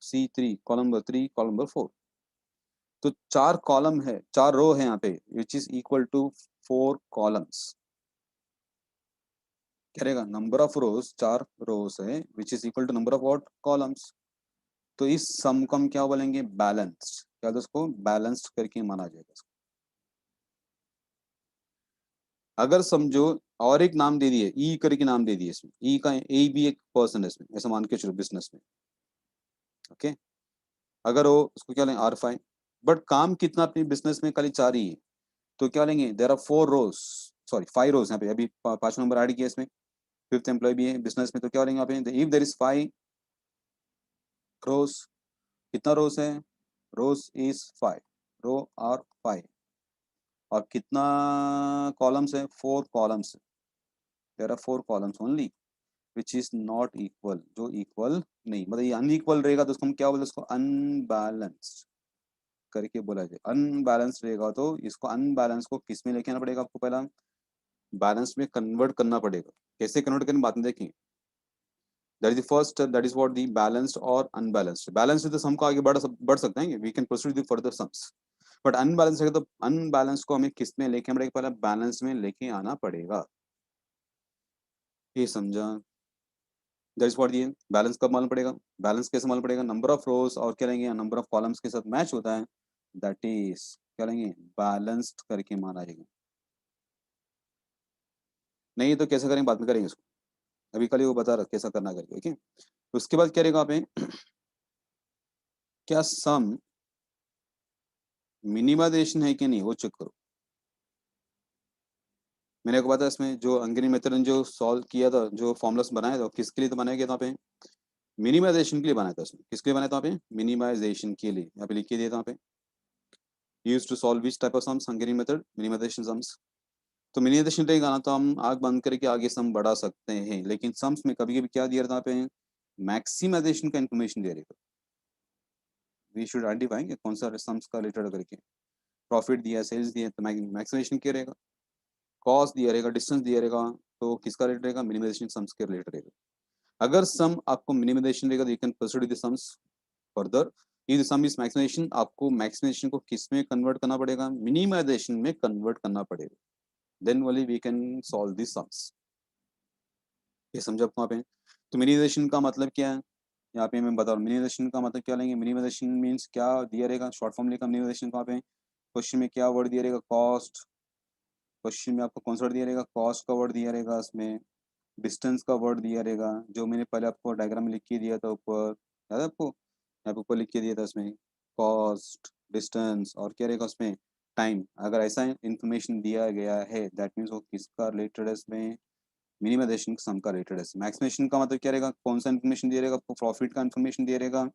C3, column number 3, column number 4। तो 4 कॉलम है, 4 रो है यहाँ पे, which is equal to 4 columns. क्या रहेगा, नंबर ऑफ रोज 4 रोज है, which is equal to number of what, columns. तो इस सम को हम क्या बोलेंगे, बैलेंस्ड, क्या तो उसको बैलेंस्ड करके माना जाएगा। अगर समझो और एक नाम दे दिए, ई करके नाम दे दिए, इसमें ई का, ए भी एक पर्सन है इसमें, ऐसा मान के चलो बिजनेस में। ओके, अगर वो उसको क्या लेंगे, R5, बट काम कितना अपने बिजनेस में खाली 4 ही है, तो क्या लेंगे, देर आर 4 रोज, सॉरी 5 रोज, यहाँ पे अभी 5 नंबर ऐड किया इसमें, फिफ्थ एम्प्लॉय भी है बिजनेस में, तो क्या लेंगे यहाँ पे, इफ देर इज 5 रोज, कितना रोज है, रोज इज 5, रो आर 5, और कितना कॉलम्स है, 4 columns, there are 4 columns only which is not equal, जो इक्वल नहीं, मतलब ये अनइक्वल रहेगा तो उसको हम क्या बोलते हैं, उसको अनबैलेंस्ड करके बोला जाए। अनबैलेंस रहेगा तो इसको अनबैलेंस को किस में लेके आना पड़ेगा आपको, पहला बैलेंस में कन्वर्ट करना पड़ेगा। कैसे कन्वर्ट करने बाद में देखेंगे। That is the first step, that is what the balanced और अनबैलेंस्ड। बैलेंस है तो सम को आगे बढ़ सकते हैं, we can proceed with further sums. But unbalance है तो अनबैलेंस को हमें किस में लेके आना पड़ेगा, पहले बैलेंस में लेके आना पड़ेगा। ये समझा। दैट इज व्हाट ये बैलेंस कब मालूम पड़ेगा, बैलेंस कैसे मालूम पड़ेगा, नंबर ऑफ रोज और क्या लेंगे, नंबर ऑफ कॉलम्स के साथ मैच होता है, दैट इज क्या लेंगे, बैलेंस्ड करके माना जाएगा। नहीं तो कैसे करेंगे, बाद में करेंगे इसको, अभी कल ही वो बता रहा कैसा करना करके, ओके। उसके बाद क्या रहेगा पे, क्या सम मिनिमाइजेशन है कि नहीं वो चेक करो। मैंने को पता है इसमें जो अंग्रेजी मेथड ने जो सॉल्व किया था, जो फॉर्मुलास बनाया था, किसके लिए तो बनाया गया था पे, मिनिमाइजेशन के लिए बनाया था उसने। किसके लिए बनाया था पे, मिनिमाइजेशन के लिए। यहाँ पे लिख के दिया था पे, use to solve which type of sums, Hungarian method minimization sums. तो मिनिमाइजेशन रहेगा ना तो हम आग बंद करके आगे सम बढ़ा सकते हैं, लेकिन सम्स में कभी कभी क्या दिया था पे, मैक्सिमाइजेशन का इन्फॉर्मेशन दिया रहेगा। वी शुड आइडेंटिफाई कौन सा सम्स का रिलेटेड करके, प्रॉफिट दिया, सेल्स दिया, तो मैक्सिमाइजेशन क्या रहेगा, कॉस्ट दिया रहेगा, डिस्टेंस दिया रहेगा, तो किसका रिलेटेड रहेगा, मिनिमाइजेशन सम्स के रिलेटेड रहेगा। अगर सम आपको मिनिमाइजेशन रहेगा तो you can proceed with the sums further. If sum is maximization, आपको मैक्सिमाइजेशन को किस में कन्वर्ट करना पड़ेगा, मिनिमाइजेशन में कन्वर्ट करना पड़ेगा, then only we can solve this sums. ये समझ आपको यहाँ पे। तो मिनिमाइजेशन का मतलब क्या है, यहाँ पे मैं बता रहा हूँ मिनिमाइजेशन का मतलब क्या लेंगे। मिनिमाइजेशन मीन्स क्या दिया रहेगा, शॉर्ट फॉर्म लेगा मिनिमाइजेशन का पे। क्वेश्चन में क्या वर्ड दिया रहेगा, कॉस्ट। क्वेश्चन में आपको कौन सा वर्ड दिया रहेगा, कॉस्ट का वर्ड दिया रहेगा, इसमें डिस्टेंस का वर्ड दिया रहेगा, जो मैंने पहले आपको डायग्राम में लिख के दिया था ऊपर, याद है आपको, यहाँ पे ऊपर लिख के दिया था इसमें, कॉस्ट, डिस्टेंस और क्या रहेगा उसमें, टाइम। अगर ऐसा इंफॉर्मेशन दिया गया है दैट मीन्स वो किसका रिलेटेड है, इसमें मिनिमाइजेशन सम का रिलेटेड है। मैक्सिमेशन का मतलब क्या रहेगा, कौन सा इन्फॉर्मेशन दिया रहेगा आपको, प्रॉफिट का इन्फॉर्मेशन दिया रहेगा,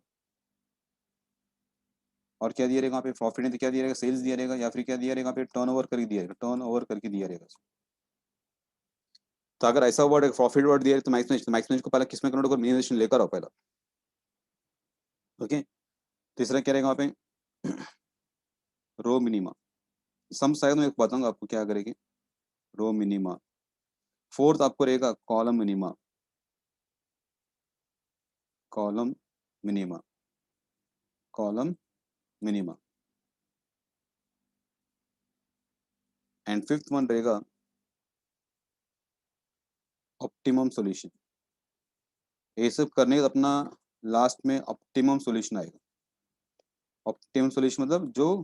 और क्या दिया रहेगा यहाँ पे, प्रॉफिट ने क्या दिया रहेगा, सेल्स दिया रहेगा, या फिर क्या दिया रहेगा यहाँ पे, टर्न ओवर करके दिया रहेगा, टर्न ओवर करके दिया रहेगा। तो अगर ऐसा वर्ड प्रॉफिट वर्ड दिया है तो मैक्सिमेशन, मैक्सिमेशन को पहले किसमें कन्वर्ट करो, मिनिमाइजेशन लेकर आओ पहला, ओके। तीसरा क्या रहेगा वहाँ पे, रो मिनिमा। सम शायद मैं बताऊंगा आपको क्या करेगी, रो मिनिमा। फोर्थ आपको रहेगा column minima, column minima, column minima. And fifth one रहेगा ऑप्टिमम सॉल्यूशन। ये सब करने का अपना लास्ट में ऑप्टिमम सॉल्यूशन आएगा। ऑप्टिमम सॉल्यूशन मतलब जो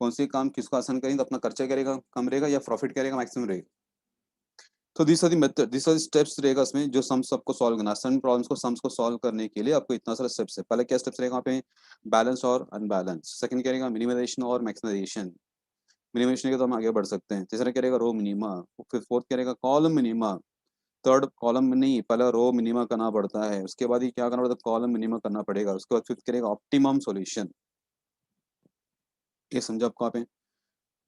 कौन से काम किसको आसान करेंगे तो अपना खर्चा क्या रहेगा, कम रहेगा, या प्रॉफिट क्या रहेगा, मैक्सिमम रहेगा। तो this are the method, this are steps रहेगा इसमें, जो सम्स आपको सॉल्व करना, सम प्रॉब्लम्स को सम्स को सॉल्व करने के लिए आपको इतना सारा स्टेप्स है। पहले क्या स्टेप्स रहेगा वहाँ पे, बैलेंस और अनबैलेंस। सेकंड क्या रहेगा, मिनिमाइजेशन और मैक्सिमाइजेशन। मिनिमाइजेशन के तो हम आगे बढ़ सकते हैं। तीसरा क्या रहेगा, रो मिनिमा। फिर फोर्थ क्या रहेगा, कॉलम मिनिमा। थर्ड कॉलम में नहीं, पहले रो मिनिमा करना पड़ता है, उसके बाद ही क्या करना पड़ता है, कॉलम मिनिमा करना पड़ेगा। उसके बाद फिफ्थ करेगा ऑप्टिमम सॉल्यूशन। ये समझा आपको यहाँ पे।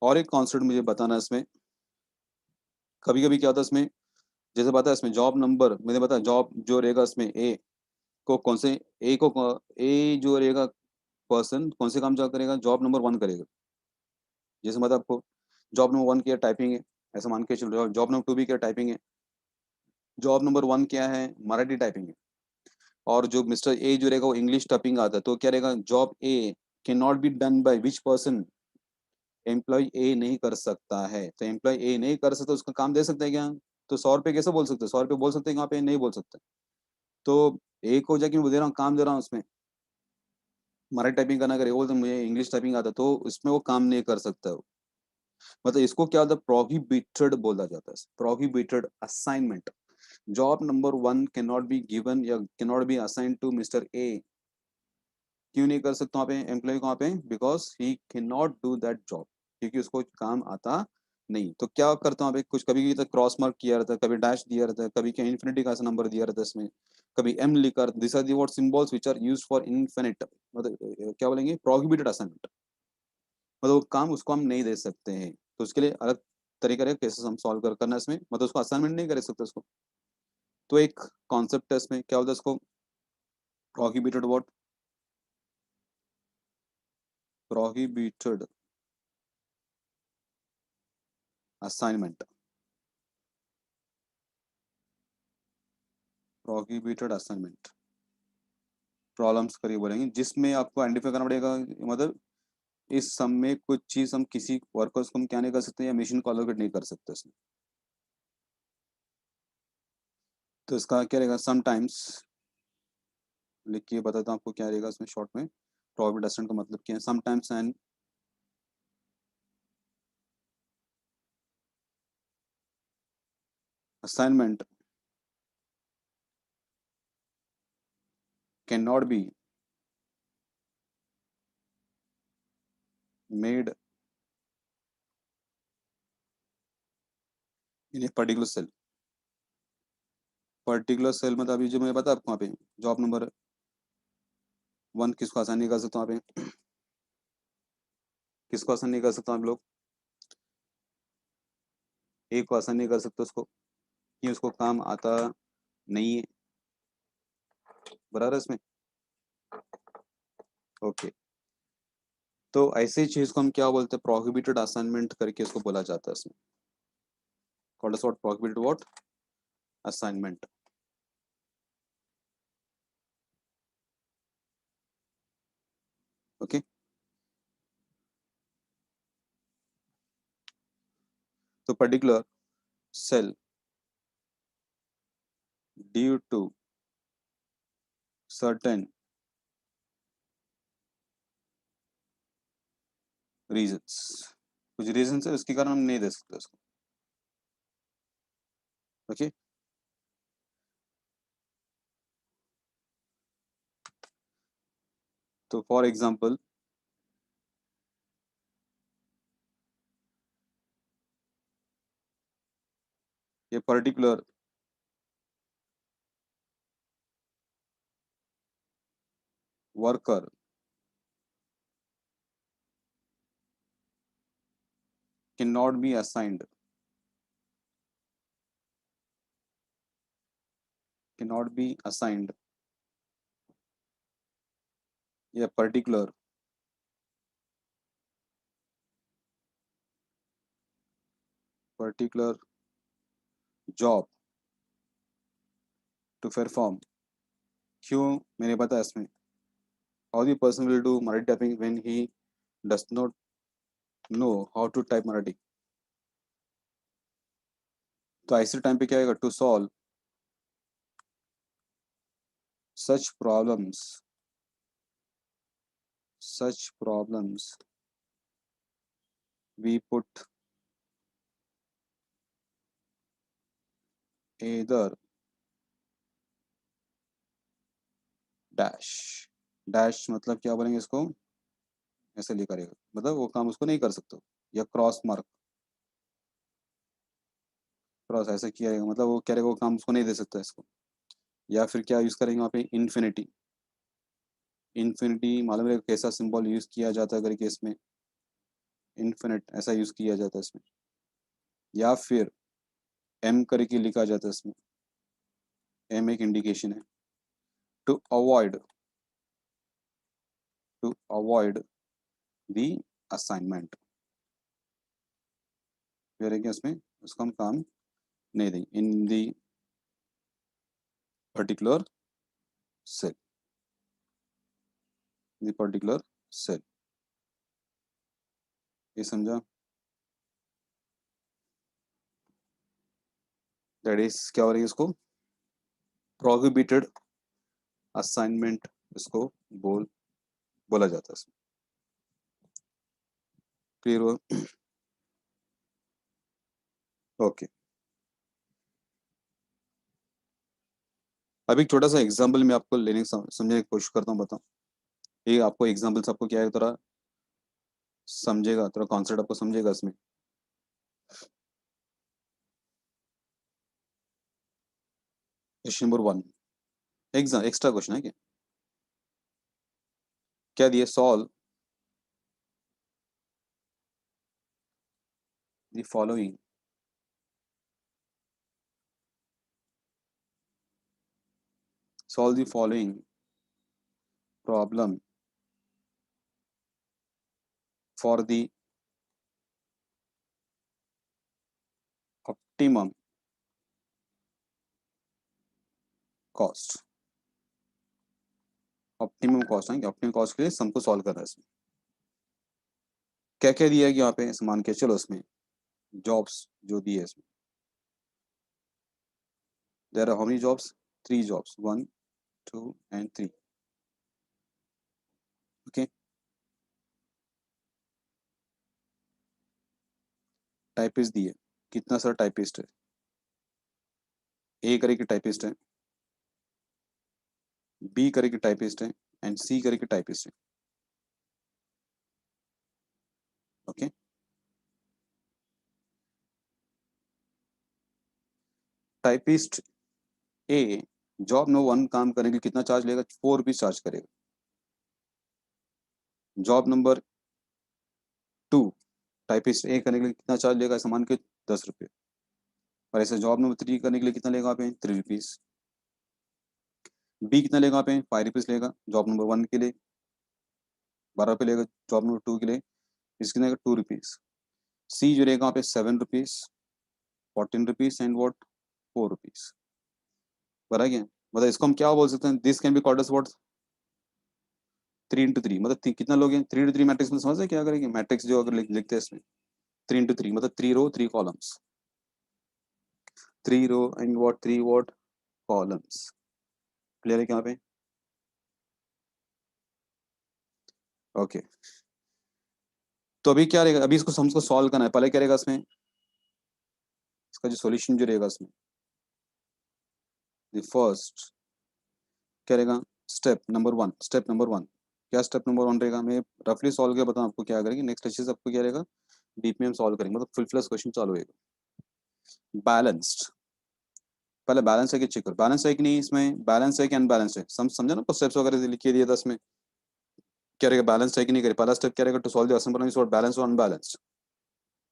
और एक कॉन्सेप्ट मुझे बताना है इसमें, कभी कभी क्या होता है इसमें, जैसे पता है इसमें जॉब नंबर, मैंने बताया जॉब जो रहेगा इसमें ए को कौन से, ए को ए जो रहेगा पर्सन कौन से काम जो करेगा, जॉब नंबर 1 करेगा। जैसे मतलब आपको जॉब नंबर 1 क्या टाइपिंग है, ऐसा मान के चलो, जॉब नंबर 2 भी क्या टाइपिंग है, जॉब नंबर 1 क्या है, मराठी टाइपिंग है। और जो मिस्टर ए जो रहेगा वो इंग्लिश टाइपिंग आता है, तो क्या रहेगा, job A can not be done by which person, employee A नहीं कर सकता है। तो एम्प्लॉय ए नहीं कर सकता, उसका काम दे सकते हैं क्या, तो 100 रुपये कैसे बोल सकते हैं, 100 रुपये बोल सकते हैं, यहाँ पे नहीं बोल सकते। तो ए को जाके मैं दे रहा हूँ, काम दे रहा हूँ उसमें, मराठी टाइपिंग करना, अगर ये बोलते मुझे इंग्लिश टाइपिंग आता, तो इसमें वो काम नहीं कर सकता वो। मतलब इसको क्या होता है, प्रोहिबिटेड बोला जाता है, prohibited assignment. Job number 1 can not be given या can not be assign to mister A. क्यों नहीं कर सकता वहाँ पे एम्प्लॉय को, वहाँ पे because he can not do that job, क्योंकि उसको काम आता नहीं। तो क्या करता हूँ अभी, कुछ कभी तो क्रॉस मार्क किया रहता है, कभी डैश दिया रहता है, कभी क्या इन्फिनिटी का ऐसा नंबर दिया रहता है इसमें, कभी एम लिखा, this are the what symbols which are used for infinite, मतलब क्या बोलेंगे, प्रोहिबिटेड असाइनमेंट, मतलब वो काम उसको हम नहीं दे सकते हैं। तो उसके लिए अलग तरीके के केसेस हम सॉल्व करना है इसमें, मतलब उसको असाइनमेंट नहीं कर सकते उसको। तो एक कॉन्सेप्ट है इसमें, क्या बोलते हैं इसको, prohibited what, prohibited assignment, prohibited assignment problems करिए बोलेंगे, जिसमें आपको आइडेंटिफाई करना पड़ेगा, मतलब इस सम में कुछ चीज हम किसी वर्कर्स को हम क्या नहीं कर सकते, या मशीन को अलोकेट नहीं कर सकते इसमें। तो इसका क्या रहेगा, समटाइम्स, लिख के बताता हूँ आपको क्या रहेगा इसमें शॉर्ट में। प्रोहिबिटेड असाइनमेंट का मतलब क्या है, sometimes an assignment cannot be made in a particular cell। Particular cell मतलब अभी जो मैं बता आपको, वहाँ पे जॉब नंबर 1 किसको आसान नहीं कर सकता वहाँ पे, किसको आसान नहीं कर सकता आप लोग, ए को आसान नहीं कर सकते उसको, कि उसको काम आता नहीं है, बराबर है इसमें। ओके, तो ऐसी चीज को हम क्या बोलते हैं, प्रोहिबिटेड असाइनमेंट करके इसको बोला जाता है इसमें, called as what, prohibited what assignment. Okay, तो particular cell due to certain reasons, कुछ रीजन है उसके कारण हम नहीं दे सकते उसको। ओके, तो फॉर एग्जांपल ये particular worker cannot be assigned, cannot be assigned a particular job to perform। क्यों मैंने पता है इसमें, how the person will do Marathi typing when he does not know how to type Marathi। तो ऐसे टाइम पे क्या आएगा, to solve such problems we put either dash, dash मतलब क्या बोलेंगे इसको, ऐसे लिखा रहेगा, मतलब वो काम उसको नहीं कर सकते, या क्रॉस मार्क, क्रॉस ऐसे किया रहेगा, मतलब वो क्या रहेगा, वो काम उसको नहीं दे सकता इसको। या फिर क्या यूज करेंगे वहाँ पे, इन्फिनिटी, इन्फिनिटी मालूम है कैसा सिंबल यूज किया जाता है अगर केस में, इन्फिनिट ऐसा यूज किया जाता है इसमें। या फिर एम करके लिखा जाता है इसमें, एम एक इंडिकेशन है, to avoid, to avoid the assignment, फिर क्या इसमें उसको हम काम नहीं देंगे, in the particular cell, the particular cell, ये समझा, दैट इज क्या हो रही है इसको, प्रोहिबिटेड असाइनमेंट इसको बोला जाता है इसमें। क्लियर हुआ, ओके। अभी एक छोटा सा एग्जांपल मैं आपको लेने की समझने की कोशिश करता हूँ, बताऊँ, ये आपको एग्जांपल्स आपको क्या है, थोड़ा समझेगा, थोड़ा कॉन्सेप्ट आपको समझेगा इसमें। Question number 1, exam extra question है क्या, क्या दिए, solve the following solve the following problem for the optimum cost. Optimum cost है, ऑप्टिमम कॉस्ट के लिए सम को सॉल्व करना है इसमें। क्या क्या दिया है यहाँ पे मान के चलो, इसमें जॉब्स जो दिए है इसमें, there are how many jobs, 3 jobs, 1 2 and 3। Okay, typist दिए, कितना सारा टाइपिस्ट है, ए करे की टाइपिस्ट है, बी करे की टाइपिस्ट है एंड सी करे की टाइपिस्ट है। ओके, टाइपिस्ट ए जॉब नंबर 1 काम करने के लिए कितना चार्ज लेगा, 4 रुपीज चार्ज करेगा। जॉब नंबर 2 टाइपिस्ट ए करने के लिए कितना चार्ज लेगा, सामान के 10 रुपये। और ऐसे जॉब नंबर 3 करने के लिए कितना लेगा आप, 3 रुपीज। बी कितना लेगा आप, 5 रुपीज लेगा जॉब नंबर 1 के लिए, 12 रुपये लेगा जॉब नंबर 2 के लिए, इसके लेगा 2 रुपीज। सी जो रहेगा वहाँ पे 7 rupees, 14 rupees and what 4 rupees. बराबर क्या, मतलब इसको हम क्या बोल सकते हैं, this can be called as what 3 into 3, मतलब कितना लोग हैं 3 into 3 मैट्रिक्स में, समझ है क्या करेंगे, मैट्रिक्स जो अगर लिखते हैं इसमें 3 into 3 मतलब 3 row 3 columns, 3 row and what 3 what columns. Clear है क्या पे? ओके, तो अभी क्या रहेगा, अभी इसको हमको सॉल्व करना है। पहले क्या रहेगा इसमें, इसका जो सॉल्यूशन जो रहेगा इसमें, द फर्स्ट क्या रहेगा, स्टेप नंबर वन क्या, स्टेप नंबर 1 रहेगा, मैं रफली सॉल्व किया बताऊँ आपको क्या करेंगे। नेक्स्ट अच्छे से आपको क्या रहेगा, डीप में हम सॉल्व करेंगे, मतलब फुल फ्लैश क्वेश्चन चालू होगा। बैलेंस्ड, पहले बैलेंस है कि चेक करो, बैलेंस है कि नहीं, इसमें बैलेंस है कि अनबैलेंस है, समझा ना, स्टेप्स वगैरह लिख के दिया था इसमें, क्या रहेगा बैलेंस है कि नहीं करे। पहला स्टेप क्या रहेगा, to solve the assembly balance और अनबैलेंस्ड।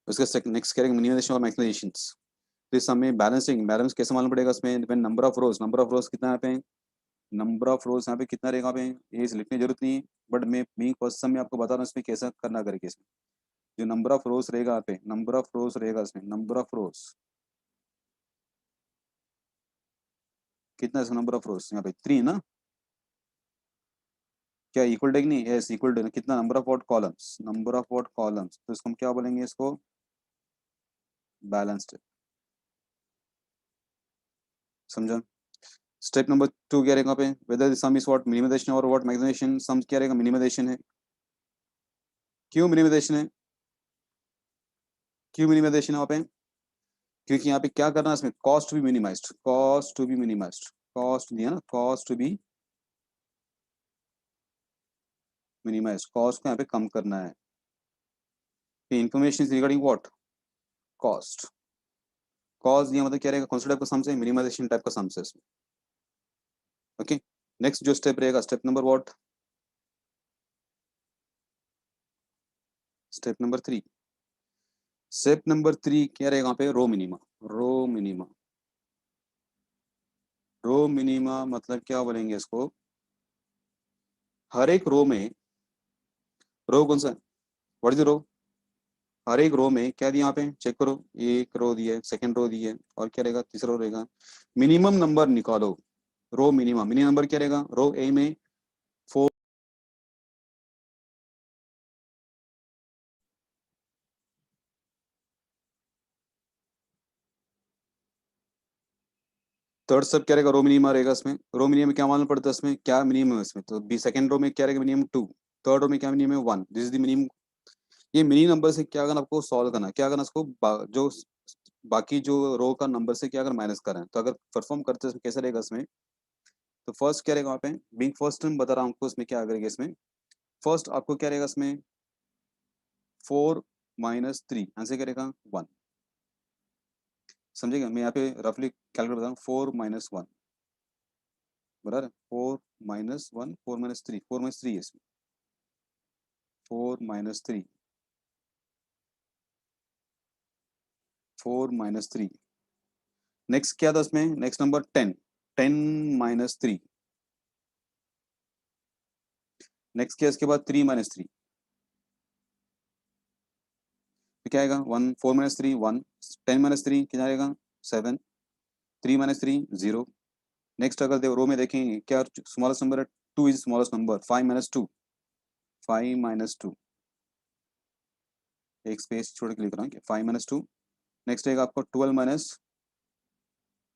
उसके नेक्स्ट क्या रहेगा, मिनिमाइजेशन और मैक्सिमाइजेशन। तो इस समय बैलेंसिंग, बैलेंस कैसे मालूम पड़ेगा इसमें, डिपेंड नंबर ऑफ रोज कितना है पे, नंबर ऑफ रोज यहाँ पे कितना रहेगा पे, ये लिखने की जरूरत नहीं है, बट मैं मेन क्वेश्चन में आपको बता रहा हूँ इसमें कैसा करना करके। इसमें जो नंबर ऑफ रोज रहेगा यहाँ पे, नंबर ऑफ रोज रहेगा इसमें, नंबर ऑफ रोज कितना है, नंबर ऑफ रोज यहाँ पे 3 ना, क्या इक्वल टू नहीं, यस इक्वल टू कितना, number of what columns, number of what columns, तो इसको हम क्या बोलेंगे, इसको बैलेंस्ड। समझा। स्टेप नंबर 2 क्या रहेगा पे, whether sum is what minimization और व्हाट मैक्सिमाइजेशन। सम क्या रहेगा, मिनिमाइजेशन है। क्यों मिनिमाइजेशन है, क्यों मिनिमाइजेशन है वहाँ पे, क्योंकि यहाँ पे क्या करना है इसमें, cost to be minimized, cost to be minimized, cost दिया ना, cost to be minimized, cost को यहाँ पे कम करना है। Information regarding what cost, cost दिया मतलब क्या रहेगा, कौन सा टाइप का सम है, मिनिमाइजेशन टाइप का सम है इसमें। ओके, नेक्स्ट जो स्टेप रहेगा, step number what, step number 3। Step number 3 क्या रहेगा वहाँ पे, row minima, row minima, row minima मतलब क्या बोलेंगे इसको, हर एक रो में, रो कौन सा, व्हाट इज रो, हर एक रो में क्या दिया यहाँ पे चेक करो, एक रो दिया है, सेकंड रो दी है, और क्या रहेगा, तीसरा रो रहेगा। मिनिमम नंबर निकालो, रो मिनिमम, मिनिमम नंबर क्या रहेगा, रो ए में 4, थर्ड सब क्या रहेगा, रो मिनिमम रहेगा इसमें। रो मिनिमम क्या मालूम पड़ता है इसमें, क्या मिनिमम है इसमें, तो बी सेकंड रो में क्या रहेगा, मिनिमम 2, थर्ड रो में क्या मिनिमम है 1, दिस इज द मिनिमम। ये मिनिमम नंबर से क्या करना आपको, सॉल्व करना, क्या करना इसको, जो बाकी जो रो का नंबर से क्या अगर माइनस करें, तो अगर परफॉर्म करते हैं कैसे रहेगा इसमें, तो फर्स्ट क्या रहेगा वहाँ पे, बीइंग फर्स्ट टाइम बता रहा हूँ आपको, इसमें क्या करेगा इसमें, फर्स्ट आपको क्या रहेगा इसमें, 4 - 3 आंसर क्या रहेगा 1। समझेगा, मैं यहाँ पे रफली कैलकुलेट बता रहा हूँ, 4 - 1 बराबर है, 4 - 1 4 - 3, 4 - 3 है इसमें, 4 - 3 4 माइनस 3। नेक्स्ट क्या था उसमें, नेक्स्ट नंबर 10, 10 माइनस 3। नेक्स्ट क्या इसके बाद 3 माइनस 3, तो क्या आएगा 1, 4 माइनस 3 1, 10 माइनस 3 कितना आएगा 7, 3 माइनस 3 0। नेक्स्ट अगर रो में देखेंगे क्या स्मॉलेस्ट नंबर है, 2 is smallest number, 5 minus 2, 5 minus 2, एक स्पेस छोड़ के लिख रहा हूँ 5 माइनस 2। नेक्स्ट आएगा आपको 12 माइनस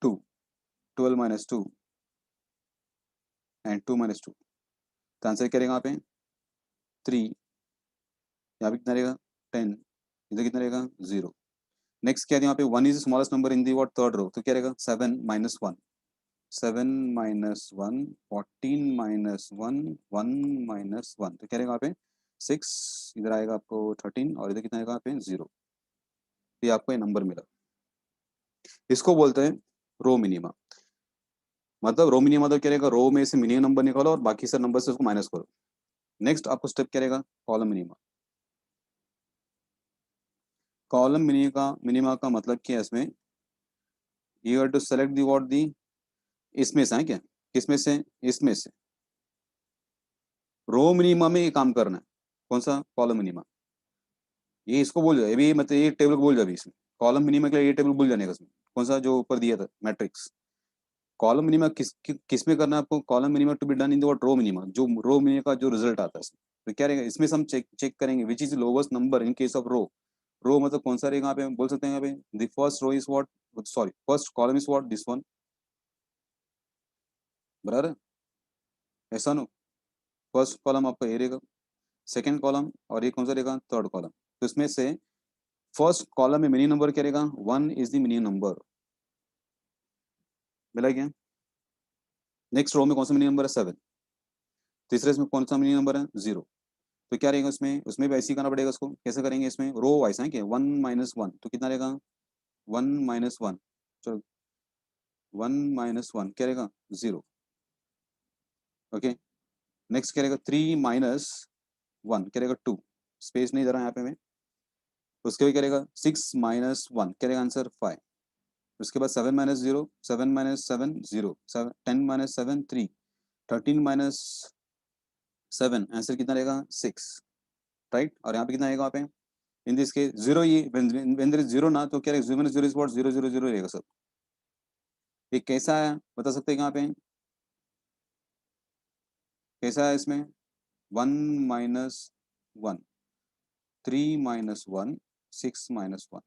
2, 12 माइनस 2 एंड 2 माइनस 2, तो आंसर क्या रहेगा यहाँ पे 3, यहाँ पे कितना रहेगा 10, इधर कितना रहेगा 0। नेक्स्ट क्या है यहाँ पे 1 is smallest number in the what third row, तो क्या रहेगा 7 माइनस 1, 7 माइनस 1, 14 माइनस 1, 1 माइनस 1, तो क्या रहेगा यहाँ पे 6, इधर आएगा आपको 13 और इधर कितना आएगा यहाँ पे 0। ये आपको ये नंबर मिला, इसको बोलते हैं रो मिनिमा। मतलब रो मिनिमा मतलब क्या रहेगा, रो में से मिनिमम नंबर निकालो और बाकी सब नंबर से उसको माइनस करो। नेक्स्ट आपको स्टेप क्या रहेगा, कॉलम मिनिमा। कॉलम मिनिमा का मतलब क्या है, इसमें you have to select the what the, इसमें से है क्या, किसमें से, इसमें से रो मिनिमा में ये काम करना है। कौन सा, कॉलम मिनिमा। ये इसको बोल जाए, ये भी मतलब ये टेबल को बोल जाए इसमें, कॉलम मिनिमा के लिए ये टेबल भूल जाने का इसमें। कौन सा जो ऊपर दिया था मैट्रिक्स, कॉलम मिनिमा किस में करना है आपको, column minima to be done in the row minima, जो रो मिनिमा का जो रिजल्ट आता है इसमें। तो क्या रहेगा इसमें से हम चेक करेंगे which is lowest number in case of row. Row मतलब कौन सा रहेगा यहाँ पे, हम बोल सकते हैं यहाँ पे the first row is what, sorry first column is what, this one, बराबर है, ऐसा नो। फर्स्ट कॉलम आपका ये रहेगा, सेकंड कॉलम और ये कौन सा रहेगा, थर्ड कॉलम। तो इसमें से फर्स्ट कॉलम में मिनिमम नंबर क्या रहेगा, 1 इज द मिनिमम नंबर, मिला क्या। नेक्स्ट रो में कौन सा मिनिमम नंबर है 7, तीसरे इसमें कौन सा मिनिमम नंबर है 0। तो क्या रहेगा उसमें, उसमें भी ऐसे ही करना पड़ेगा उसको, कैसे करेंगे इसमें रो वाइज है क्या, 1 माइनस 1 तो कितना रहेगा 1 माइनस 1, चलो 1 माइनस 1 क्या रहेगा 0। ओके, नेक्स्ट क्या रहेगा 3 माइनस 1 क्या रहेगा 2, स्पेस नहीं दे रहा यहाँ पे मैं। उसके बाद क्या रहेगा 6 माइनस 1 क्या रहेगा आंसर 5। उसके बाद 7 minus 0, 7 minus 7 0, 10 minus 7 3, 13 minus 7 answer कितना रहेगा 6, राइट। और यहाँ पे कितना आएगा वहाँ पे इन दिस केस 0, ये when there is 0 ना, तो क्या रहेगा 0 0 इज व्हाट 0 0 0 रहेगा सब। ये कैसा है बता सकते हैं यहाँ पे, कैसा है इसमें 1 माइनस 1, 3 माइनस 1, 6 माइनस 1।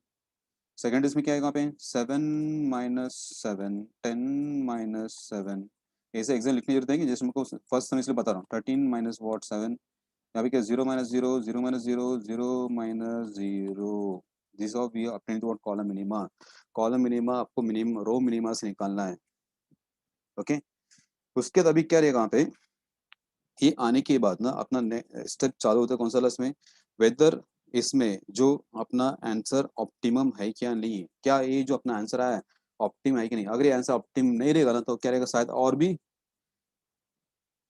सेकेंड इसमें क्या आएगा यहाँ पे 7 माइनस 7, 10 माइनस 7। ऐसे एग्जाम लिखने की जरूरत है कि जैसे हमको फर्स्ट समय इसलिए बता रहा हूँ 13 माइनस वॉट 7, यहाँ पे क्या 0 minus 0, 0 minus 0, 0 minus 0, this of we अपने to column minima. Column minima आपको मिनिमम रो मिनिमा से निकालना है। ओके, उसके बाद अभी क्या रहेगा यहाँ पे, ये आने के बाद ना अपना स्टेप चालू होता है कौन सा वाला इसमें, वेदर इसमें जो अपना आंसर ऑप्टिमम है क्या नहीं है, क्या ये जो अपना आंसर आया है ऑप्टिम है कि नहीं। अगर ये आंसर ऑप्टिम नहीं रहेगा ना तो क्या रहेगा शायद और भी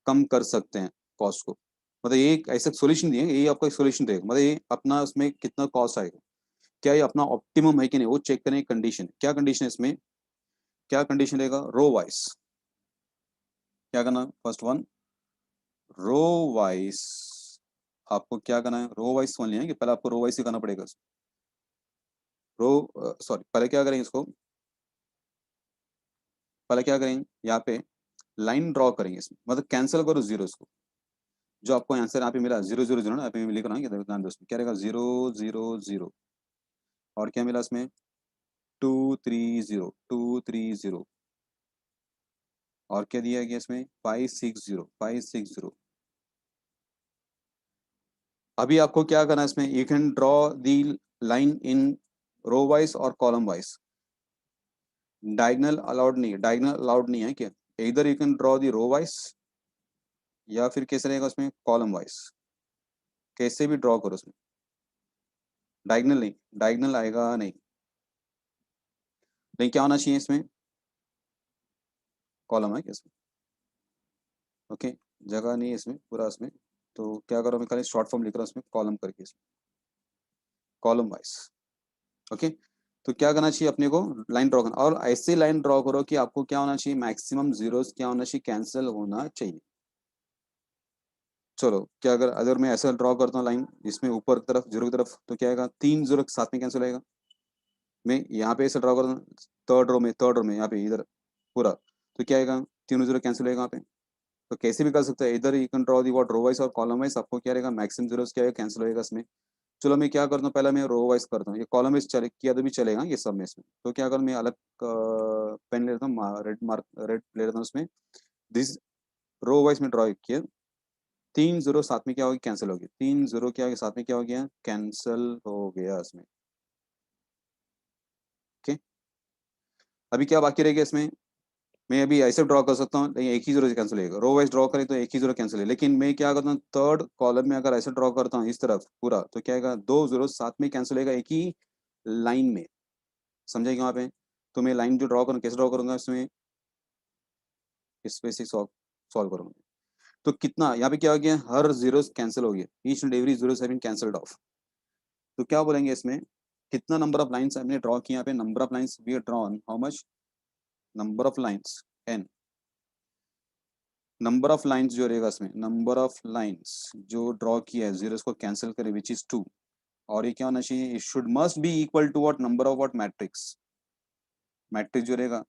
कम कर सकते हैं कॉस्ट को। मतलब ये एक ऐसा सोल्यूशन दिए, ये आपका सोल्यूशन रहेगा, मतलब ये अपना उसमें कितना कॉस्ट आएगा, क्या ये अपना ऑप्टिमम है कि नहीं वो चेक करने की कंडीशन। क्या कंडीशन है इसमें, क्या कंडीशन रहेगा रो वाइज, क्या करना फर्स्ट वन रो वाइज, आपको क्या करना है रो वाइज समझ लिया है कि पहले आपको रो वाइज ही करना पड़ेगा। रो सॉरी पहले क्या करेंगे इसको, पहले क्या करेंगे यहाँ पे लाइन ड्रॉ करेंगे इसमें, मतलब कैंसिल करो जीरो इसको, जो आपको आंसर यहाँ पे मिला 0 0 0 ना, यहाँ पे लिख रहा हूँ ध्यान दो इसमें क्या रहेगा 0 0 0 और क्या मिला इसमें 2 3 0 2 3 0 और क्या दिया गया इसमें 5 6 0 5 6 0। अभी आपको क्या करना है इसमें, you can draw the line in row wise और कॉलम वाइज। डायगनल अलाउड नहीं है क्या, इधर you can draw the row wise या फिर कैसे रहेगा उसमें कॉलम वाइज, कैसे भी ड्रॉ करो उसमें, डायगनल नहीं, डायगनल आएगा नहीं, लेकिन क्या होना चाहिए इसमें कॉलम है क्या इसमें। ओके, जगह नहीं है इसमें पूरा इसमें, तो क्या करो मैं खाली शॉर्ट फॉर्म लिख रहा हूँ इसमें कॉलम करके, इसमें कॉलम वाइज। ओके, तो क्या करना चाहिए अपने को, लाइन ड्रॉ करना, और ऐसे लाइन ड्रॉ करो कि आपको क्या होना चाहिए, मैक्सिमम जीरोस क्या होना चाहिए, कैंसिल होना चाहिए। चलो क्या, अगर अगर मैं ऐसा ड्रॉ करता हूँ लाइन इसमें ऊपर की तरफ जीरो की तरफ, तो क्या आएगा, 3 जीरो साथ में कैंसिल आएगा। मैं यहाँ पे ऐसा ड्रॉ करता हूँ थर्ड रो में यहाँ पे इधर पूरा, तो क्या आएगा, 3 जीरो कैंसिल होएगा यहाँ पे। तो कैसे भी कर सकते हैं, इधर you can draw the what row wise और कॉलम वाइज, आपको क्या रहेगा, मैक्सिमम जीरोस क्या है कैंसिल होएगा इसमें। चलो मैं क्या करता हूँ, पहले मैं रो वाइज करता हूँ, ये कॉलम वाइज चले किया तो भी चलेगा ये सब में इसमें। तो क्या करूँ, मैं अलग पेन ले लेता हूँ, रेड मार्क रेड ले लेता हूँ उसमें। दिस रो वाइज में ड्रॉ किया, 3 जीरो साथ में क्या होगी, कैंसिल होगी, 3 जीरो क्या साथ में क्या हो गया, कैंसिल हो गया इसमें। ओके, अभी क्या बाकी रह गया इसमें, मैं अभी ऐसे ड्रॉ कर सकता हूँ, लेकिन एक ही जीरो से कैंसिल होगा, रो वाइज ड्रॉ करें तो एक ही जीरो कैंसिल है, लेकिन मैं क्या करता हूँ, थर्ड कॉलम में अगर ऐसे ड्रॉ करता हूँ इस तरफ पूरा, तो क्या आएगा, 2 जीरो साथ में कैंसिल होगा एक ही लाइन में, समझेगा वहाँ पे। तो मैं लाइन जो ड्रॉ करूँ कैसे ड्रॉ करूंगा इसमें, इस पे से सॉल्व करूंगा। तो कितना यहाँ पे क्या हो गया, हर जीरो कैंसिल हो गया, each and every zero have been cancelled off. तो क्या बोलेंगे इसमें, कितना नंबर ऑफ लाइंस हमने ड्रॉ किया, यहाँ पे number of lines we are drawn, how much, number of lines N, number of lines जो रहेगा इसमें, नंबर ऑफ लाइंस जो ड्रॉ किया है जीरोस को कैंसिल करे विच इज 2, और ये क्या होना चाहिए, it should must be equal to what, number of what matrix, matrix जो रहेगा,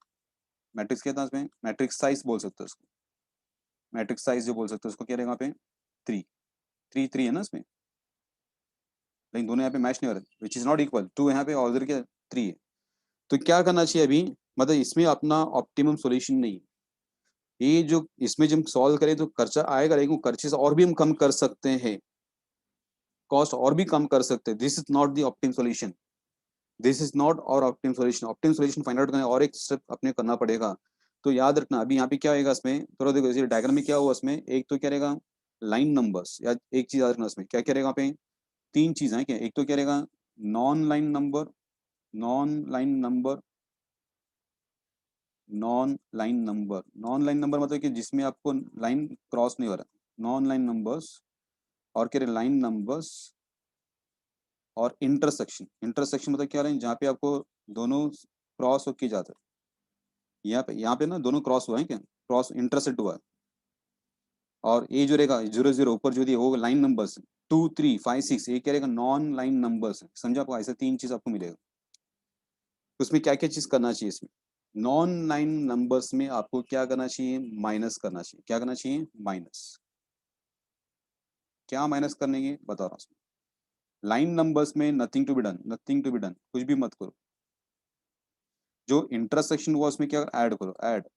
मैट्रिक्स क्या था इसमें, मैट्रिक्स साइज बोल सकते हो उसको, मैट्रिक्स साइज जो बोल सकते हो उसको क्या रहेगा यहाँ पे, 3, 3 है ना इसमें, लेकिन दोनों यहाँ पे मैच नहीं हो रहे, which is not equal to, यहाँ पे और क्या 3 है। तो क्या करना चाहिए अभी, मतलब इसमें अपना ऑप्टिमम सॉल्यूशन नहीं है। ये जो इसमें जब हम सॉल्व करें तो खर्चा आएगा, लेकिन खर्चे से और भी हम कम कर सकते हैं, कॉस्ट और भी कम कर सकते हैं, this is not the optimum solution, this is not और optimum solution. Optimum solution find out करने और एक स्टेप अपने करना पड़ेगा। तो याद रखना, अभी यहाँ पे क्या होगा इसमें, थोड़ा देखो इस डायग्राम में क्या हुआ इसमें, एक तो क्या रहेगा लाइन नंबर्स, या एक चीज याद रखना इसमें क्या क्या रहेगा, यहाँ पे 3 चीजें हैं क्या, एक तो क्या रहेगा non line number, non line number, non line number, non line number मतलब कि जिसमें आपको लाइन क्रॉस नहीं हो रहा, नॉन लाइन नंबर्स, और क्या रहे लाइन नंबर्स, और इंटरसेक्शन, इंटरसेक्शन मतलब क्या रहे, जहाँ पे आपको दोनों क्रॉस होके जाते हैं, यहाँ पे ना दोनों क्रॉस हुआ है क्या, क्रॉस इंटरसेक्ट हुआ है। और ये जो रहेगा 0 0 ऊपर जो दिए वो लाइन नंबर्स, 2 3 5 6, ये क्या रहेगा नॉन लाइन नंबर्स, समझा आपको, ऐसे 3 चीज आपको मिलेगा। तो उसमें क्या क्या चीज करना चाहिए इसमें, नॉन लाइन नंबर्स में आपको क्या करना चाहिए, माइनस करना चाहिए, क्या करना चाहिए, माइनस, क्या माइनस करने की बता रहा हूँ। लाइन नंबर्स में nothing to be done, nothing to be done, कुछ भी मत करो। जो इंटरसेक्शन हुआ उसमें क्या ऐड करो, ऐड,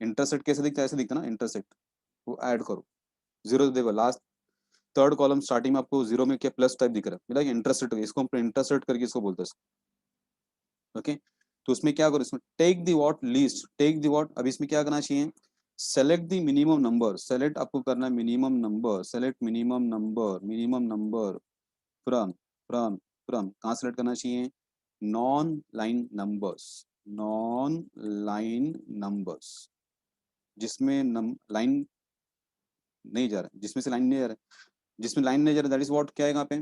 इंटरसेक्ट कैसे दिखता है, ऐसे दिखता है ना इंटरसेक्ट, वो ऐड करो। जीरो देखो लास्ट थर्ड कॉलम स्टार्टिंग में आपको जीरो में क्या प्लस टाइप दिख रहा है, मिला इंटरसेक्ट, इसको हम इंटरसेक्ट करके इसको बोलते हैं। ओके, तो उसमें क्या करो, इसमें take the what least, take the what, अब इसमें क्या करना चाहिए, select the minimum number, select आपको करना है minimum number, select minimum number, minimum number from from from, कहाँ सेलेक्ट करना चाहिए, non line numbers, non line numbers, जिसमें लाइन नहीं जा रहा, जिसमें से लाइन नहीं जा रहा, जिसमें लाइन नहीं जा रहा दैट इज व्हाट क्या है यहाँ पे,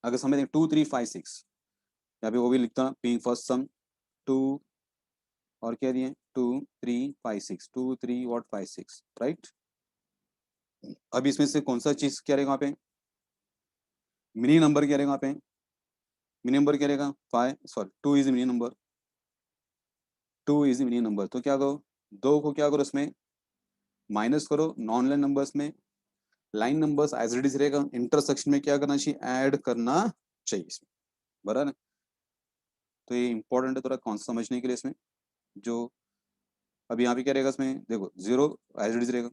अगर समझ 2 3 5 6, यहाँ पे वो भी लिखता पी फर्स्ट सम, टू, और क्या दिए 2 3 5 6, 2 3 व्हाट 5 6, राइट। अब इसमें से कौन सा चीज क्या रहेगा वहाँ पे, मिनी नंबर क्या रहेगा वहाँ पे, मिनी नंबर क्या रहेगा 5, sorry 2 is mini number, 2 is mini number, तो क्या करो, दो को क्या करो इसमें माइनस करो, नॉन लाइन नंबर्स में, line numbers as it is रहेगा, इंटरसेक्शन में क्या करना चाहिए, ऐड करना चाहिए इसमें, बराबर है। तो ये इंपॉर्टेंट है थोड़ा कॉन्सेप्ट समझने के लिए इसमें, जो अब यहाँ पे क्या रहेगा इसमें देखो, जीरो एज इट इज रहेगा,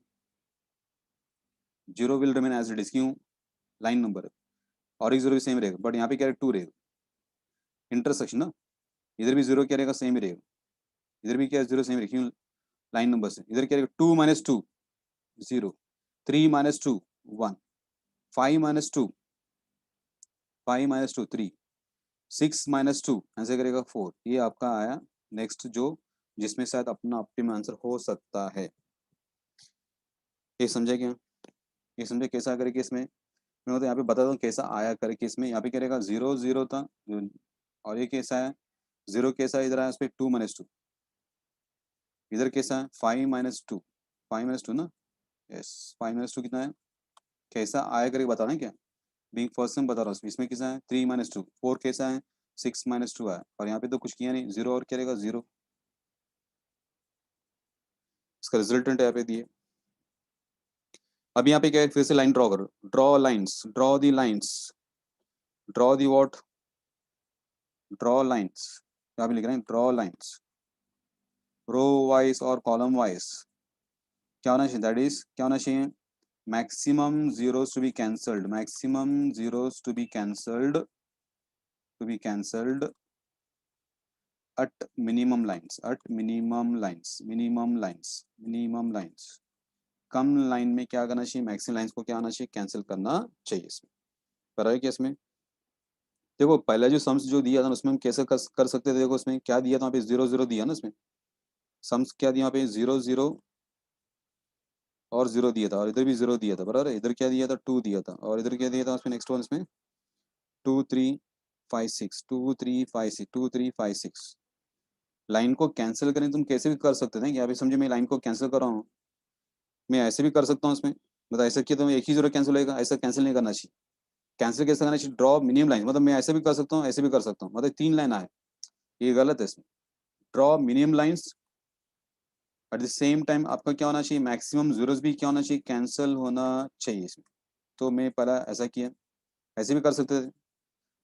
zero will remain as it is, क्यों, लाइन नंबर है, और एक जीरो भी सेम रहेगा, बट यहाँ पे क्या है 2 रहेगा, इंटरसेक्शन ना, इधर भी जीरो क्या रहेगा सेम ही रहेगा, इधर भी क्या जीरो सेम रहेगा, क्यों लाइन नंबर से, इधर क्या रहेगा 2 - 2 0, 3 - 2 1, 5 - 2 5 - 2 3, 6 - 2 ऐसे करेगा 4, ये आपका आया नेक्स्ट जो, जिसमें शायद अपना ऑप्टिमम आंसर हो सकता है। ये समझे क्या, ये समझे कैसा करके इसमें, मैं तो यहाँ पे बता दूँ कैसा आया करके, इसमें यहाँ पे क्या रहेगा 0 0 था, और ये कैसा है 0 कैसा है, इधर है उस पर 2 - 2, इधर कैसा है 5 - 2, 5 - 2 ना, यस 5 - 2 कितना है, कैसा आया करके बता रहे हैं क्या, बीइंग फर्स्ट टाइम बता रहा हूँ, इसमें कितना है 3 - 2, 4 कैसा है 6 - 2 आया, और यहाँ पे तो कुछ किया नहीं, 0 और क्या रहेगा 0, इसका रिजल्टेंट यहाँ पे दिए। अब यहाँ पे क्या है, फिर से लाइन ड्रॉ करो, draw lines, draw the lines, draw the what, draw lines, यहाँ पे लिख रहे हैं ड्रॉ लाइन्स, रो वाइज और कॉलम वाइज क्या होना चाहिए, दैट इज क्या होना चाहिए, maximum zeros to be cancelled, maximum zeros to be cancelled, to be cancelled at minimum lines, at minimum lines, minimum lines, minimum lines, come line में क्या करना चाहिए, मैक्सिमम लाइंस को क्या आना चाहिए, कैंसिल करना चाहिए। इसमें पर है क्या, इसमें देखो पहले जो सम्स जो दिया था ना, उसमें हम कैसे कर सकते थे, देखो उसमें क्या दिया था, वहाँ पे 0 0 दिया ना, इसमें सम्स क्या दिया, वहाँ पे 0 0 और 0 दिया था, और इधर भी 0 दिया था, बराबर है, इधर क्या दिया था 2 दिया था, और इधर क्या दिया था उसमें नेक्स्ट वन, इसमें 2 3 5 6, 2 3 5 6, 2 3 5 6, लाइन को कैंसिल करें तुम कैसे भी कर सकते थे, क्या अभी समझे, मैं लाइन को कैंसिल कर रहा हूँ, मैं ऐसे भी कर सकता हूँ इसमें, मतलब ऐसा किया तो एक ही 0 कैंसिल होएगा, ऐसा कैंसिल नहीं करना चाहिए, कैंसिल कैसे करना चाहिए, ड्रॉ मिनिमम लाइन, मतलब मैं ऐसे भी कर सकता हूँ ऐसे भी कर सकता हूँ, मतलब 3 लाइन आए, ये गलत है इसमें, draw minimum lines, at the same time आपका क्या होना चाहिए, मैक्सिमम जीरोस भी क्या होना चाहिए, कैंसिल होना चाहिए इसमें, तो मैं पहला ऐसा किया, ऐसे भी कर सकते थे,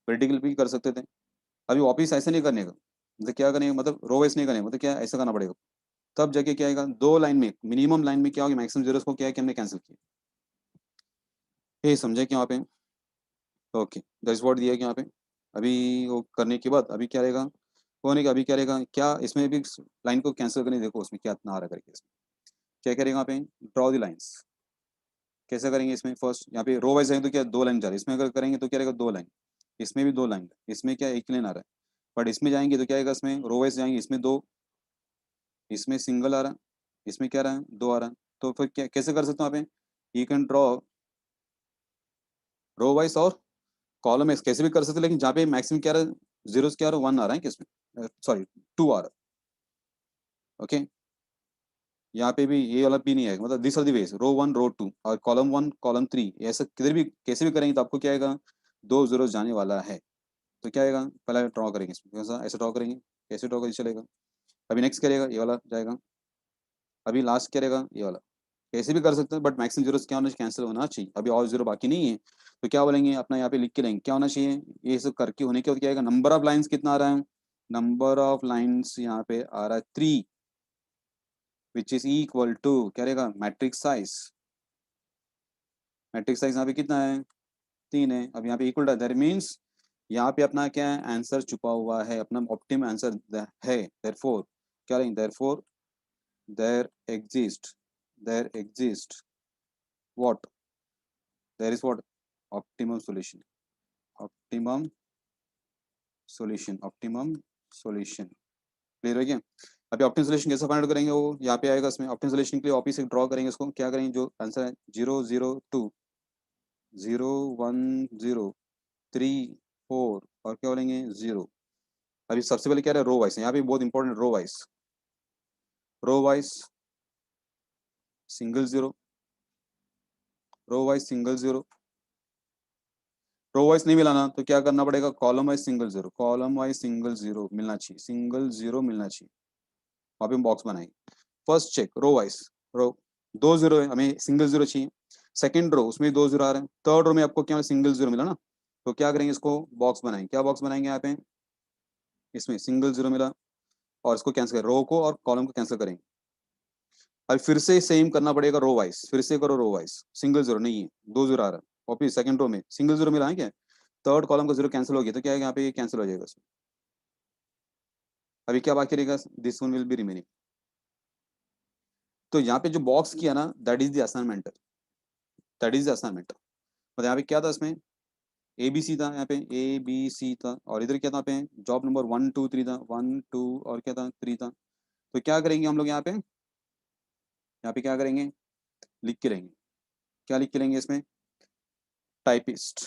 वर्टिकल भी कर सकते थे, अभी वापिस ऐसे नहीं करने का, मतलब क्या करने का, मतलब रो वाइज नहीं करने का, मतलब क्या ऐसा करना पड़ेगा, तब जाके क्या आएगा, 2 लाइन में मिनिमम लाइन में क्या होगा, मैक्सिमम जीरोस को क्या है कि हमने कैंसिल किया, ये समझे कि यहाँ पे, ओके दैट्स व्हाट दिया है कि यहाँ पे, अभी वो करने के बाद अभी क्या रहेगा, होने का अभी क्या रहेगा, क्या इसमें भी लाइन को कैंसिल करने, देखो उसमें क्या इतना आ रहा करके, इसमें क्या करेंगे यहाँ पे, ड्रॉ द लाइंस, कैसे करेंगे इसमें, फर्स्ट यहाँ पे रो वाइज जाएंगे तो क्या 2 लाइन जा रही है, इसमें अगर करेंगे तो क्या रहेगा 2 लाइन, इसमें भी 2 लाइन, इसमें क्या एक लाइन आ रहा है, बट इसमें जाएंगे तो क्या आएगा, इसमें रो वाइज जाएंगे, इसमें 2, इसमें सिंगल आ रहा है, इसमें क्या आ रहा है 2 आ रहा है, तो फिर क्या कैसे कर सकते हो यहाँ पे, you can draw row wise और कॉलम वाइज कैसे भी कर सकते हैं, लेकिन जहाँ पे मैक्सिमम क्या आ रहा है, जीरो क्या आ रहा है 1 आ रहा है किसमें, सॉरी 2 आ रहा है, ओके, यहाँ पे भी ये वाला भी नहीं आएगा, मतलब दिस आर दी वेज, रो 1 रो 2 और कॉलम 1 कॉलम 3, ऐसा किधर भी कैसे भी करेंगे तो आपको क्या आएगा, 2 जीरो जाने वाला है, तो क्या आएगा, पहले ड्रॉ करेंगे इसमें, कैसा ऐसे ड्रॉ करेंगे, कैसे ड्रॉ करें चलेगा, अभी नेक्स्ट करेगा ये वाला जाएगा, अभी लास्ट करेगा ये वाला, कैसे भी कर सकते हैं, बट मैक्सिमम जीरो क्या होना चाहिए, कैंसिल होना चाहिए, अभी और जीरो बाकी नहीं है, तो क्या बोलेंगे अपना यहाँ पे लिख के लेंगे, क्या होना चाहिए, ये सब करके होने के बाद क्या आएगा, नंबर ऑफ लाइन्स कितना आ रहा है, नंबर ऑफ लाइन्स यहाँ पे आ रहा है 3, विच इज इक्वल टू क्या रहेगा, मैट्रिक्स साइज, मैट्रिक्स साइज यहाँ पे कितना है 3 है, अब यहाँ पे इक्वल दैट मीन्स यहाँ पे अपना क्या है आंसर छुपा हुआ है, अपना ऑप्टिमम आंसर है, देयरफॉर क्या लेंगे, therefore there exist, there exist what, there is what, optimum solution, optimum solution, optimum solution, clear हो गया, अभी ऑप्टिमम सॉल्यूशन कैसे फाइंड आउट करेंगे, वो यहाँ पे आएगा, इसमें ऑप्टिमम सॉल्यूशन के लिए ऑफिस से ड्रॉ करेंगे, इसको क्या करेंगे, जो आंसर है 0 0 2 0 1 0 3 4 और क्या बोलेंगे 0, अभी सबसे पहले क्या रहा है रो वाइज, यहाँ पे बहुत important, row wise, row wise single zero, row wise single zero, row wise नहीं मिलाना तो क्या करना पड़ेगा, column wise single zero, column wise single zero मिलना चाहिए, सिंगल जीरो मिलना चाहिए, वहाँ पे बॉक्स बनाएंगे, फर्स्ट चेक रो वाइज, रो 2 जीरो है, हमें सिंगल जीरो चाहिए, सेकंड रो उसमें 2 जीरो आ रहे हैं, थर्ड रो में आपको क्या सिंगल जीरो मिला ना, तो क्या करेंगे, इसको बॉक्स बनाएंगे, क्या बॉक्स बनाएंगे यहाँ पे, इसमें सिंगल जीरो मिला, और इसको कैंसिल रो को और कॉलम को कैंसिल करेंगे, अब फिर से सेम करना पड़ेगा रो वाइज, फिर से करो रो वाइज, सिंगल जीरो नहीं है 2 जीरो आ रहा है, वापिस सेकंड रो में सिंगल जीरो मिला है क्या, थर्ड कॉलम का जीरो कैंसिल हो गया, तो क्या है यहाँ पे ये कैंसिल हो जाएगा इसमें, अभी क्या बाकी रहेगा, this one will be remaining, तो यहाँ पे जो बॉक्स किया ना that is the assignment, that is the assignment, मतलब यहाँ पे क्या था इसमें ए बी सी था, यहाँ पे ए बी सी था, और इधर क्या था पे जॉब नंबर 1 2 3 था, 1 2 और क्या था 3 था, तो क्या करेंगे हम लोग यहाँ पे क्या करेंगे, लिख के लेंगे, क्या लिख के लेंगे इसमें, टाइपिस्ट,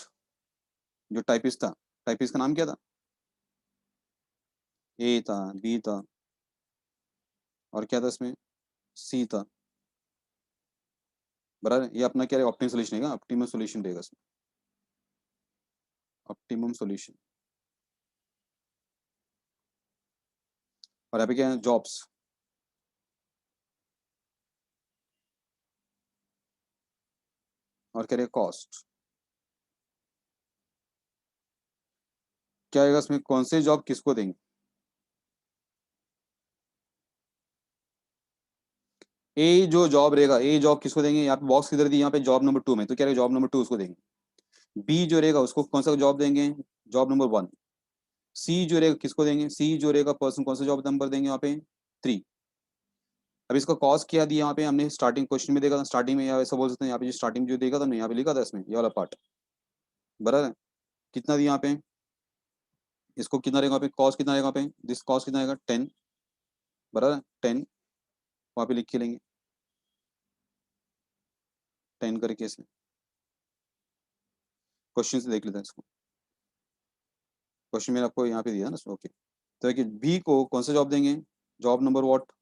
जो टाइपिस्ट था, टाइपिस्ट का नाम क्या था, ए था, बी था, और क्या था इसमें, सी था। बराबर, ये अपना क्या रहेगा, ऑप्टिमम सोल्यूशन रहेगा, ऑप्टिमम सोल्यूशन रहेगा इसमें, ऑप्टिमम सोल्यूशन। और यहाँ पे क्या है, जॉब्स, और क्या रहेगा, कॉस्ट। क्या आएगा इसमें, कौन से जॉब किसको देंगे। ए जो जॉब रहेगा, ए जॉब किसको देंगे, यहाँ पे बॉक्स किधर दी, यहाँ पे जॉब नंबर 2 में, तो क्या रहेगा, जॉब नंबर 2 उसको देंगे। बी जो रहेगा उसको कौन सा जॉब देंगे, जॉब नंबर 1। सी जो रहेगा किसको देंगे, सी जो रहेगा पर्सन कौन सा जॉब नंबर देंगे यहाँ पे, 3। अब इसका कॉस्ट क्या दिया यहाँ पे हमने स्टार्टिंग क्वेश्चन में देखा था, स्टार्टिंग में, या ऐसा बोल सकते हैं यहाँ पे जो स्टार्टिंग जो देखा था हमने, यहाँ पे लिखा था इसमें ये वाला पार्ट। बराबर है, कितना दिया यहाँ पे, इसको कितना रहेगा यहाँ पे, कॉस्ट कितना रहेगा यहाँ पे, दिस कॉस्ट कितना रहेगा, 10। बराबर है, 10 वहाँ पे लिख के लेंगे, 10 करके इसमें। क्वेश्चन से देख लेते हैं इसको, क्वेश्चन मैंने आपको यहाँ पे दिया ना, ओके। तो है कि बी को कौन सा जॉब देंगे, जॉब नंबर व्हाट,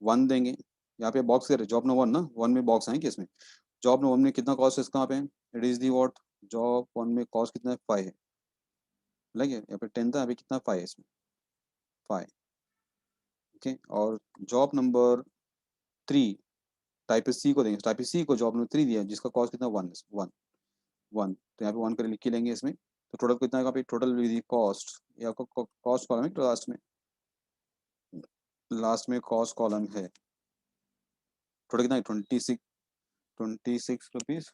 1 देंगे। यहाँ पे बॉक्स है, जॉब नंबर 1 ना, 1 में बॉक्स है कि इसमें, जॉब नंबर 1 में कितना कॉस्ट है इसका, यहाँ पे it is the what, job 1 में कॉस्ट कितना है, 5 है। लगे यहाँ पे 10 था, यहाँ पे कितना 5 है इसमें, 5। ओके, और जॉब नंबर 3 टाइप सी को देंगे, टाइप सी को जॉब नंबर 3 दिया है, जिसका कॉस्ट कितना 1 है, 1, 1। तो यहाँ पे 1 कर लिख के लेंगे इसमें। तो टोटल कितना है, टोटल कॉस्ट, ये आपका कॉस्ट कॉलम है, लास्ट में, लास्ट में कॉस्ट कॉलम है। टोटल कितना है, 26 रुपीज।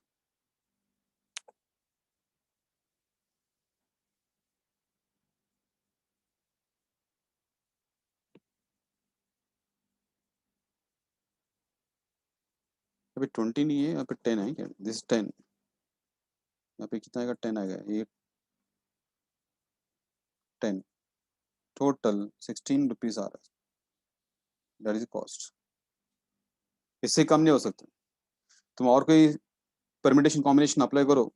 अभी 20 नहीं है, यहाँ पे 10 है क्या, दिस 10। यहाँ पे कितना आएगा, 10 आएगा, ये 10, टोटल 16 रुपीज आ रहा है, दैट इज कॉस्ट। इससे कम नहीं हो सकता। तुम और कोई परमिटेशन कॉम्बिनेशन अप्लाई करो,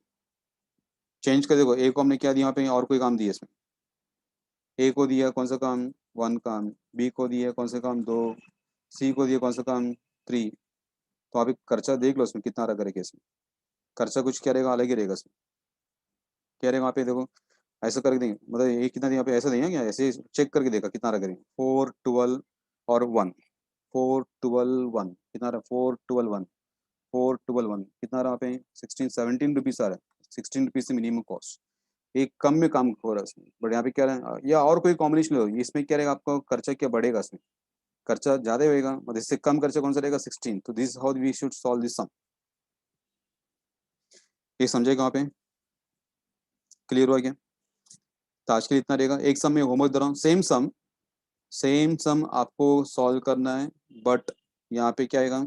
चेंज कर देखो, ए को हमने क्या दिया यहाँ पे, और कोई काम दिया इसमें, ए को दिया कौन सा काम, 1 काम, बी को दिया कौन सा काम, 2, सी को दिया कौन सा काम, 3। तो आप एक खर्चा देख लो इसमें कितना आ रहा करेगा इसमें, खर्चा कुछ क्या रहेगा, अलग ही रहेगा इसमें। क्या रहेगा वहाँ पे देखो, ऐसा करके देंगे, मतलब ये कितना दिया यहाँ पे, ऐसा देंगे क्या, ऐसे चेक करके देखा कितना रहा करेंगे, 4, 12 और 1, 4, 12, 1 कितना रहा, 4, 12, 1, 4, 12, 1 कितना रहा, यहाँ पे 16, 17 रुपीज आ रहा है, 16 रुपीज से मिनिमम कॉस्ट। एक कम में काम हो रहा है इसमें, बट यहाँ पे क्या है, या और कोई कॉम्बिनेशन लो, इसमें क्या रहेगा, आपका खर्चा क्या बढ़ेगा इसमें, खर्चा ज्यादा होएगा, मतलब इससे कम खर्चा कौन सा रहेगा, 16। तो this how we should solve this sum. ये समझेगा वहाँ पे, क्लियर हुआ क्या। तो आज के लिए इतना रहेगा, एक सम में होमवर्क दे रहा हूँ, सेम सम, सेम सम आपको सॉल्व करना है। बट यहाँ पे क्या आएगा,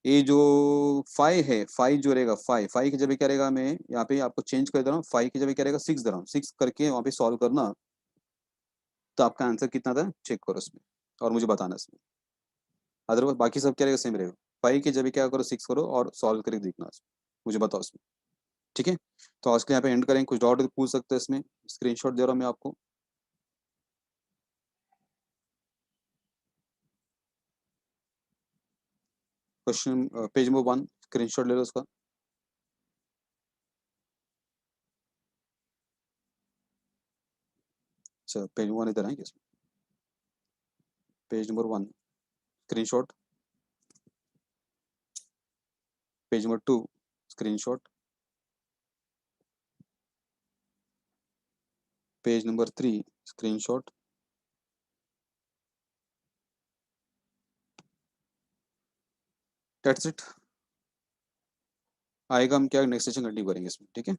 ये जो 5 है, 5 जो रहेगा, 5 की जगह क्या रहेगा, मैं यहाँ पे आपको चेंज कर दे रहा हूँ, 5 की जगह क्या रहेगा, 6 दे रहा हूँ, 6 करके वहाँ पे सॉल्व करना। तो आपका आंसर कितना था चेक करो उसमें, और मुझे बताना इसमें। अदरवाइज बाकी सब क्या रहेगा, सेम रहेगा। 5 की जगह क्या करो, 6 करो और सॉल्व करके देखना इसमें, मुझे बताओ इसमें। ठीक है, तो आज के यहाँ पे एंड करेंगे, कुछ डाउट पूछ सकते हैं इसमें, स्क्रीनशॉट दे रहा हूँ मैं आपको। क्वेश्चन पेज नंबर 1 स्क्रीनशॉट ले लो उसका। अच्छा, पेज 1 इधर है, page number 1 screenshot, page number 2 screenshot, page number 3 screenshot. That's it. आएगा, हम क्या नेक्स्ट सेशन कंटिन्यू करेंगे इसमें, ठीक है।